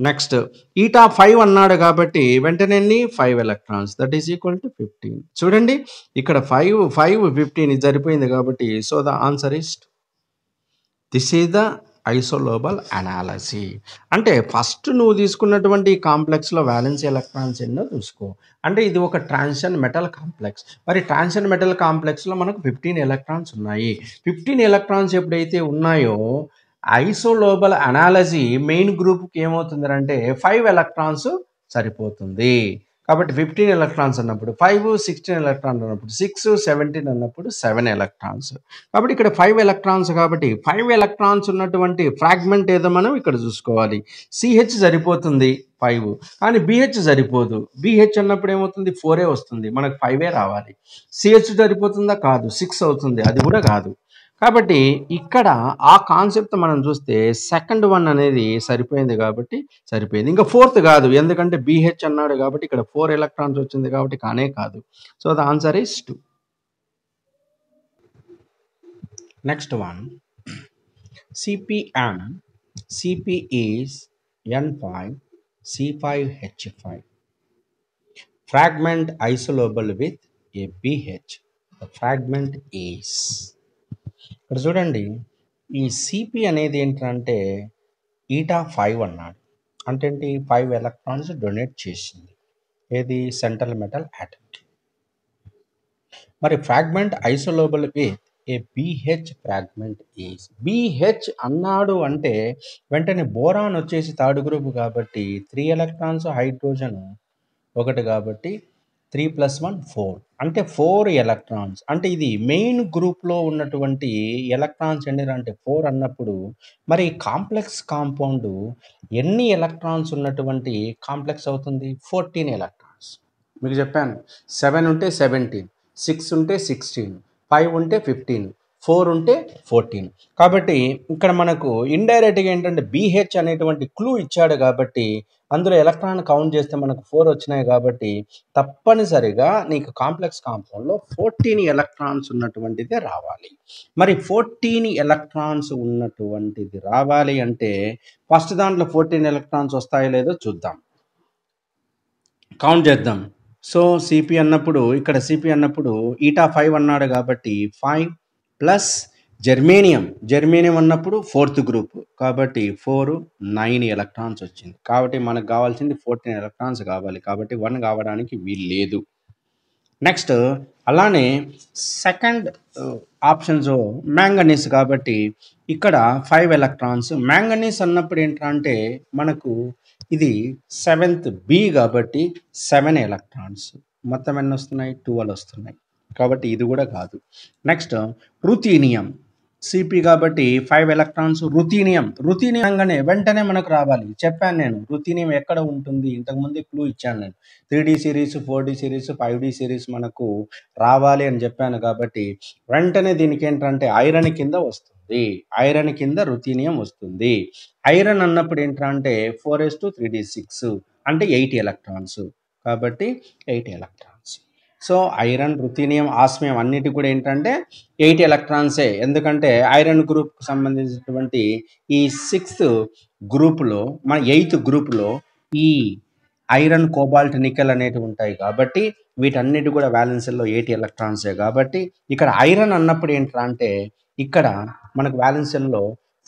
Speaker 1: నెక్స్ట్ ఈటా 5 అన్నాడు కాబట్టి వెంటనే 5 electrons, that is equal to 15. చూడండి ఇక్కడ 5 5 15 ఇది సరిపోయింది కాబట్టి so the answer is this is the isolobal analogy. అంటే ఫస్ట్ నువ్వు తీసుకున్నటువంటి కాంప్లెక్స్లో వ్యాలెన్సీ ఎలక్ట్రాన్స్ ఎన్నో చూసుకో. అంటే ఇది ఒక ట్రాన్సిషన్ మెటల్ కాంప్లెక్స్. మరి ట్రాన్సిషన్ మెటల్ కాంప్లెక్స్లో మనకు 15 ఎలక్ట్రాన్స్ ఉన్నాయి. 15 ఎలక్ట్రాన్స్ ఎప్పుడైతే ఉన్నాయో ఐసోలోబల్ అనాలజీ మెయిన్ గ్రూప్కి ఏమవుతుంది అంటే 5 ఎలక్ట్రాన్స్ సరిపోతుంది. కాబట్టి 15 ఎలక్ట్రాన్స్ అన్నప్పుడు 5, 16 ఎలక్ట్రాన్స్ అన్నప్పుడు 6, 17 అన్నప్పుడు 7 ఎలక్ట్రాన్స్. కాబట్టి ఇక్కడ 5 ఎలక్ట్రాన్స్ కాబట్టి 5 ఎలక్ట్రాన్స్ ఉన్నటువంటి ఫ్రాగ్మెంట్ ఏదో మనం ఇక్కడ చూసుకోవాలి. CH సరిపోతుంది 5, కానీ BH సరిపోదు. BH అన్నప్పుడు ఏమవుతుంది? 4 వస్తుంది, మనకు 5 రావాలి. CH సరిపోతుందా? కాదు, 6 అవుతుంది, అది కూడా కాదు. కాబట్టి ఇక్కడ ఆ కాన్సెప్ట్ మనం చూస్తే సెకండ్ వన్ అనేది సరిపోయింది కాబట్టి సరిపోయింది. ఇంకా ఫోర్త్ కాదు, ఎందుకంటే BH అన్నాడు కాబట్టి ఇక్కడ 4 ఎలక్ట్రాన్స్ వచ్చింది కాబట్టి కానే కాదు. So the answer is 2. Next one CpN. Cp is N5 C5H5 fragment isolobal with a BH. The fragment is. ఇక్కడ చూడండి, ఈ CP అనేది ఏంటంటే ఈటా 5 అన్నాడు, అంటే ఏంటి? 5 ఎలక్ట్రాన్స్ డొనేట్ చేసింది ఏది? సెంట్రల్ మెటల్ యాటమ్కి. మరి fragment isolobal with a BH fragment is. BH అన్నాడు అంటే వెంటనే బోరాన్ వచ్చేసి థర్డ్ గ్రూప్ కాబట్టి 3 ఎలక్ట్రాన్స్, హైడ్రోజన్ 1 కాబట్టి 3 + 1 4, అంటే 4 ఎలక్ట్రాన్స్. అంటే ఇది మెయిన్ గ్రూప్లో ఉన్నటువంటి ఎలక్ట్రాన్స్ ఎన్ని అంటే 4 అన్నప్పుడు మరి కాంప్లెక్స్ కాంపౌండ్ ఎన్ని ఎలక్ట్రాన్స్ ఉన్నటువంటి కాంప్లెక్స్ అవుతుంది? 14 ఎలక్ట్రాన్స్. మీకు చెప్పాను 7 ఉంటే 17, 6 ఉంటే 16, 5 ఉంటే 15, 4 ఉంటే 14. కాబట్టి ఇక్కడ మనకు ఇండైరెక్ట్గా ఏంటంటే BH అనేటువంటి క్లూ ఇచ్చాడు కాబట్టి అందులో ఎలక్ట్రాన్ కౌంట్ చేస్తే మనకు 4 వచ్చినాయి కాబట్టి తప్పనిసరిగా నీకు కాంప్లెక్స్ కాంపౌండ్లో 14 ఎలక్ట్రాన్స్ ఉన్నటువంటిది రావాలి. మరి 14 ఎలక్ట్రాన్స్ ఉన్నటువంటిది రావాలి అంటే ఫస్ట్ దాంట్లో 14 ఎలక్ట్రాన్స్ వస్తాయో లేదో చూద్దాం, కౌంట్ చేద్దాం. సో సిపి అన్నప్పుడు ఇక్కడ సిపి అన్నప్పుడు ఈటా 5 అన్నాడు కాబట్టి 5 ప్లస్ జెర్మేనియం అన్నప్పుడు 4th గ్రూప్ కాబట్టి 4 9 ఎలక్ట్రాన్స్ వచ్చింది. కాబట్టి మనకు కావాల్సింది 14 ఎలక్ట్రాన్స్ కావాలి కాబట్టి 1 కావడానికి వీలు లేదు. నెక్స్ట్ అలానే సెకండ్ ఆప్షన్స్ మ్యాంగనీస్ కాబట్టి ఇక్కడ 5 ఎలక్ట్రాన్స్. మ్యాంగనీస్ అన్నప్పుడు ఏంటంటే మనకు ఇది 7th B కాబట్టి 7 ఎలక్ట్రాన్స్. మొత్తం ఎన్ని వస్తున్నాయి? 12 వస్తున్నాయి కాబట్టి ఇది కూడా కాదు. నెక్స్ట్ రుథీనియం సిపి కాబట్టి 5 ఎలక్ట్రాన్స్. రుథీనియం అనగానే వెంటనే మనకు రావాలి, చెప్పాను నేను రుథీనియం ఎక్కడ ఉంటుంది, ఇంతకుముందు క్లూ ఇచ్చాను నేను. 3D series, 4D series, 5D series మనకు రావాలి అని చెప్పాను కాబట్టి వెంటనే దీనికి ఏంటంటే ఐరన్ కింద వస్తుంది, ఐరన్ కింద రుథీనియం వస్తుంది. ఐరన్ అన్నప్పుడు ఏంటంటే 4s2 3d6 అంటే 8 ఎలక్ట్రాన్స్ కాబట్టి 8 electrons. So iron, ruthenium, osmium అన్నిటి కూడా ఏంటంటే 8 ఎలక్ట్రాన్సే. ఎందుకంటే ఐరన్ గ్రూప్కి సంబంధించినటువంటి ఈ 6th గ్రూప్లో మన 8th గ్రూప్లో ఈ ఐరన్, కోబాల్ట్, నికెల్ అనేటివి ఉంటాయి కాబట్టి వీటన్నిటి కూడా వ్యాలెన్స్లో 8 ఎలక్ట్రాన్సే. కాబట్టి ఇక్కడ ఐరన్ అన్నప్పుడు ఏంటంటే ఇక్కడ మనకు వ్యాలెన్స్లో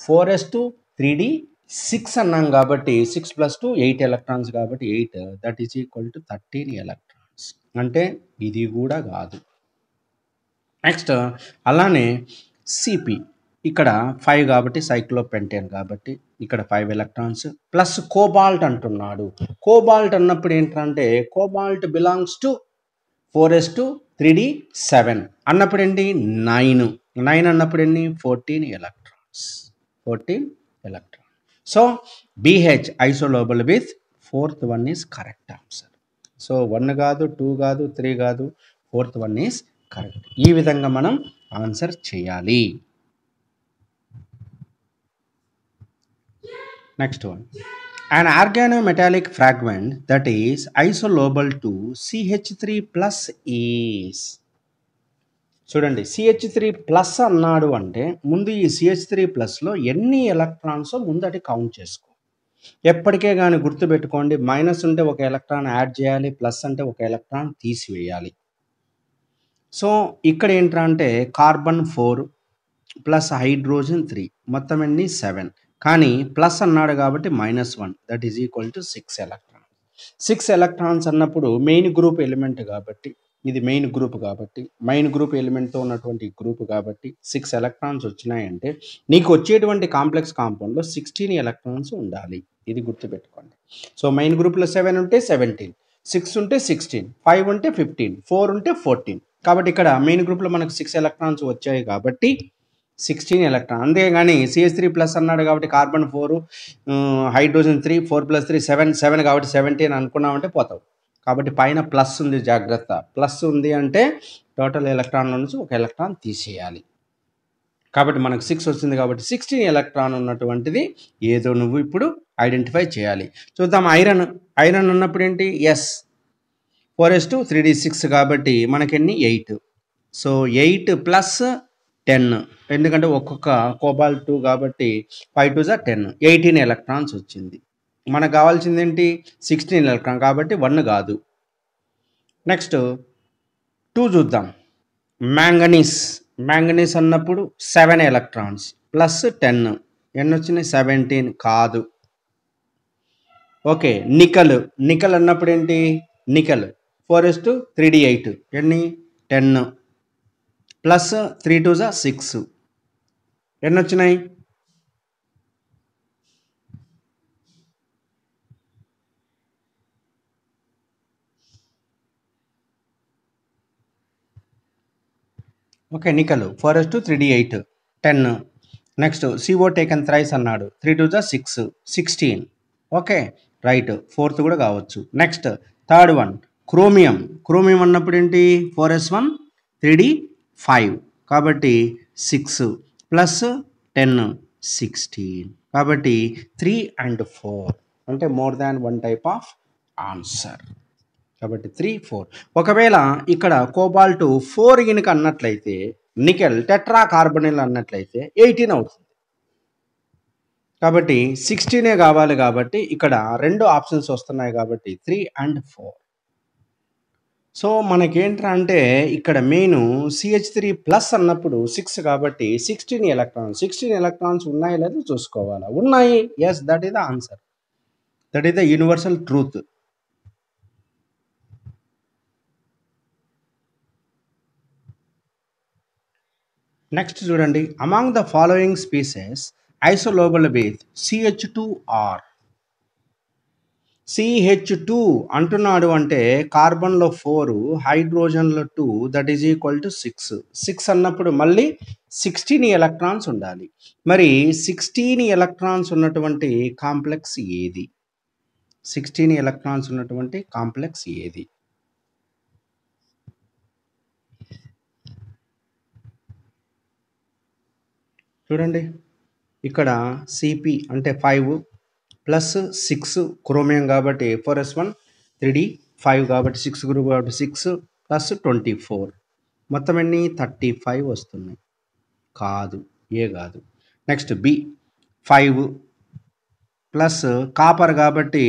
Speaker 1: 4s2 3d6 అన్నాం కాబట్టి 6 + 2 8 ఎలక్ట్రాన్స్ కాబట్టి 8 that is equal to 13 electrons. అంటే ఇది కూడా కాదు. నెక్స్ట్ అలానే సిపి ఇక్కడ 5 కాబట్టి సైక్లోపెంటేన్ కాబట్టి ఇక్కడ 5 ఎలక్ట్రాన్స్ ప్లస్ కోబాల్ట్ అంటున్నాడు. కోబాల్ట్ అన్నప్పుడు ఏంటంటే cobalt belongs to 4s2 3d7 అన్నప్పుడు ఏంటి 9 అన్నప్పుడు ఎన్ని 14 electrons. So BH isolobal with 4th one is correct answer. సో 1 కాదు, 2 కాదు, 3 కాదు, 4th one ఈజ్ కరెక్ట్. ఈ విధంగా మనం ఆన్సర్ చేయాలి. Next one, an organometallic fragment that is isolobal to CH3+ is. చూడండి CH3+ అన్నాడు అంటే ముందు ఈ CH3+లో ఎన్ని ఎలక్ట్రాన్స్ ముందటి కౌంట్ చేసుకో. ఎప్పటికే కానీ గుర్తుపెట్టుకోండి, మైనస్ ఉంటే ఒక ఎలక్ట్రాన్ యాడ్ చేయాలి, ప్లస్ అంటే ఒక ఎలక్ట్రాన్ తీసివేయాలి. సో ఇక్కడ ఏంటంటే కార్బన్ 4 ప్లస్ హైడ్రోజన్ 3 మొత్తం ఎన్ని 7, కానీ ప్లస్ అన్నాడు కాబట్టి -1 that is equal to 6 electrons. 6 electrons అన్నప్పుడు మెయిన్ గ్రూప్ ఎలిమెంట్ కాబట్టి ఇది మెయిన్ గ్రూప్ ఎలిమెంట్తో ఉన్నటువంటి గ్రూప్ కాబట్టి 6 ఎలక్ట్రాన్స్ వచ్చినాయంటే నీకు వచ్చేటువంటి కాంప్లెక్స్ కాంపౌండ్లో 16 ఎలక్ట్రాన్స్ ఉండాలి. ఇది గుర్తుపెట్టుకోండి. సో మెయిన్ గ్రూప్లో 7 ఉంటే 17, 6 ఉంటే 16, 5 ఉంటే 15, 4 ఉంటే 14. కాబట్టి ఇక్కడ మెయిన్ గ్రూప్లో మనకు 6 ఎలక్ట్రాన్స్ వచ్చాయి కాబట్టి 16 ఎలక్ట్రాన్. అంతేగాని CH3+ అన్నాడు కాబట్టి కార్బన్ 4 హైడ్రోజన్ 3 4 + 3 7 కాబట్టి 17 అనుకున్నామంటే పోతావు. కాబట్టి పైన ప్లస్ ఉంది, జాగ్రత్త. ప్లస్ ఉంది అంటే టోటల్ ఎలక్ట్రాన్ల నుంచి ఒక ఎలక్ట్రాన్ తీసేయాలి. కాబట్టి మనకు 6 వచ్చింది కాబట్టి 16 ఎలక్ట్రాన్ ఉన్నటువంటిది ఏదో నువ్వు ఇప్పుడు ఐడెంటిఫై చేయాలి. చూద్దాం. ఐరన్ అన్నప్పుడు ఏంటి? ఎస్ 4s2 3d6 కాబట్టి మనకెన్ని 8. సో 8 + 10 ఎందుకంటే ఒక్కొక్క కోబాల్ట్ 2 కాబట్టి 5 2 10 18 ఎలక్ట్రాన్స్ వచ్చింది. మనకు కావాల్సింది ఏంటి? 16 ఎలక్ట్రాన్ కాబట్టి 1 కాదు. నెక్స్ట్ 2 చూద్దాం. మ్యాంగనీస్ అన్నప్పుడు 7 ఎలక్ట్రాన్స్ ప్లస్ 10 ఎన్ని వచ్చినాయి? 17 కాదు. ఓకే. నికెల్ అన్నప్పుడు ఏంటి? నికెల్ 4s2 3d8 ఎన్ని 10 ప్లస్ 3 2 6 ఎన్ని వచ్చినాయి? Okay. Nickel 4s2 3d8 10. Next CO taken thrice అన్నాడు 3 2 6 16. Okay right. 4th కూడా కావచ్చు. నెక్స్ట్ థర్డ్ వన్ క్రోమియం అన్నప్పుడు ఏంటి? 4s1 3d5 కాబట్టి 6 ప్లస్ 10 16. కాబట్టి 3 and 4 అంటే more than one type of answer. కాబట్టి 3 4. ఒకవేళ ఇక్కడ కోబాల్ట్ 4 కనుక అన్నట్లయితే నికెల్ టెట్రా కార్బనిల్ అన్నట్లయితే 18 అవుతుంది. కాబట్టి 16 కావాలి. కాబట్టి ఇక్కడ 2 ఆప్షన్స్ వస్తున్నాయి కాబట్టి 3 and 4. సో మనకేంట్రా అంటే ఇక్కడ మెయిన్ CH3 ప్లస్ అన్నప్పుడు 6 కాబట్టి 16 ఎలక్ట్రాన్స్ ఉన్నాయో లేదో చూసుకోవాలి. ఉన్నాయి, yes, that is the answer. That is the universal truth. Next చూడండి, among the following species isolobal with CH2R. CH2 అంటున్నాడు అంటే కార్బన్లో 4, హైడ్రోజన్లో 2, దట్ ఈజ్ ఈక్వల్ టు 6. 6 అన్నప్పుడు మళ్ళీ 16 ఎలక్ట్రాన్స్ ఉండాలి. మరి 16 ఎలక్ట్రాన్స్ ఉన్నటువంటి కాంప్లెక్స్ ఏది? 16 ఎలక్ట్రాన్స్ ఉన్నటువంటి కాంప్లెక్స్ ఏది? చూడండి, ఇక్కడ CP అంటే 5 ప్లస్ 6 క్రోమియం కాబట్టి 4s1 3d 5 కాబట్టి 6 గ్రూప్ కాబట్టి 6 ప్లస్ 24 మొత్తం ఎన్ని 35 వస్తున్నాయి. కాదు, ఏ కాదు. నెక్స్ట్ B 5 ప్లస్ కాపర్ కాబట్టి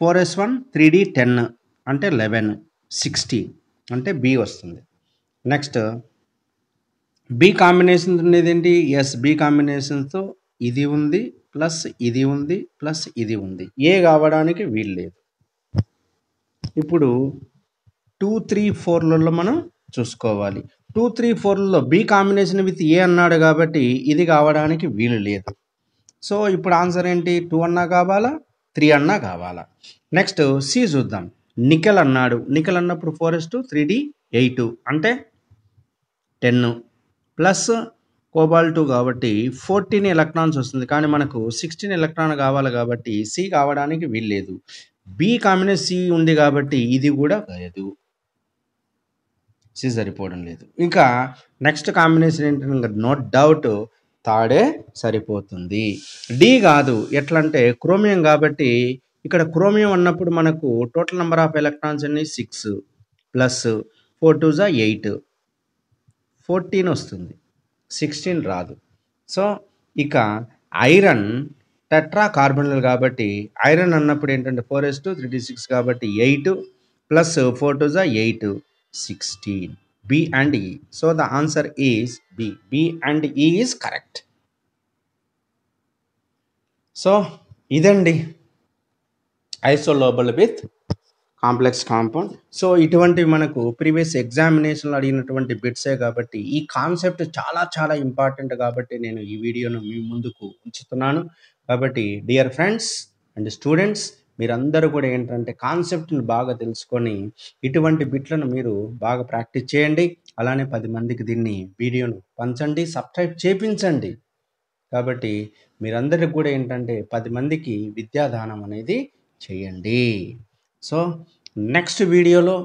Speaker 1: 4s1 3d 10 అంటే 11 16 అంటే B వస్తుంది. నెక్స్ట్ B కాంబినేషన్ ఉండేది ఏంటి? ఎస్, B కాంబినేషన్తో ఇది ఉంది ప్లస్ ఇది ఉంది ప్లస్ ఇది ఉంది. ఏ కావడానికి వీలు లేదు. ఇప్పుడు 2 3 4లలో మనం చూసుకోవాలి. 2 3 4లలో B కాంబినేషన్ విత్ ఏ అన్నాడు కాబట్టి ఇది కావడానికి వీలు లేదు. సో ఇప్పుడు ఆన్సర్ ఏంటి? 2 అన్నా కావాలా, 3 అన్నా కావాలా. నెక్స్ట్ C చూద్దాం. నికెల్ అన్నాడు. నికెల్ అన్నప్పుడు 4s2 3d 8 అంటే 10 ప్లస్ కోబాల్ట్ కాబట్టి 14 ఎలక్ట్రాన్స్ వస్తుంది. కానీ మనకు 16 ఎలక్ట్రాన్ కావాలి కాబట్టి C కావడానికి వీల్లేదు. B కాంబినేషన్ C ఉంది కాబట్టి ఇది కూడా లేదు, C సరిపోవడం లేదు. ఇంకా నెక్స్ట్ కాంబినేషన్ ఏంటంటే నో డౌట్ థర్డే సరిపోతుంది. D కాదు, ఎట్లా అంటే క్రోమియం కాబట్టి ఇక్కడ క్రోమియం అన్నప్పుడు మనకు టోటల్ నెంబర్ ఆఫ్ ఎలక్ట్రాన్స్ అన్ని 6 ప్లస్ 4 2 8 14 వస్తుంది, 16 రాదు. సో ఇక ఐరన్ టెట్రా కార్బనిల్ కాబట్టి ఐరన్ అన్నప్పుడు ఏంటంటే 4s2 3d6 కాబట్టి 8 plus 4 2 8 16. B and E. So the answer is B. B and E is correct. So ఇదండి ఐసోలోబుల్ విత్ కాంప్లెక్స్ కాంపౌండ్. సో ఇటువంటివి మనకు ప్రీవియస్ ఎగ్జామినేషన్లో అడిగినటువంటి బిట్సే కాబట్టి ఈ కాన్సెప్ట్ చాలా చాలా ఇంపార్టెంట్ కాబట్టి నేను ఈ వీడియోను మీ ముందుకు ఉంచుతున్నాను. కాబట్టి డియర్ ఫ్రెండ్స్ అండ్ స్టూడెంట్స్, మీరందరూ కూడా ఏంటంటే కాన్సెప్ట్ని బాగా తెలుసుకొని ఇటువంటి బిట్లను మీరు బాగా ప్రాక్టీస్ చేయండి. అలానే 10 మందికి దీన్ని వీడియోను పంచండి, సబ్స్క్రైబ్ చేయించండి. కాబట్టి మీరందరికి కూడా ఏంటంటే 10 మందికి విద్యాదానం అనేది చేయండి. సో నెక్స్ట్ వీడియోలో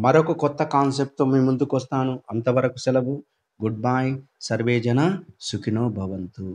Speaker 1: మరొక కొత్త కాన్సెప్ట్తో మీ ముందుకు వస్తాను. అంతవరకు సెలవు. Good bye. సర్వే జన సుఖినో భవంతు.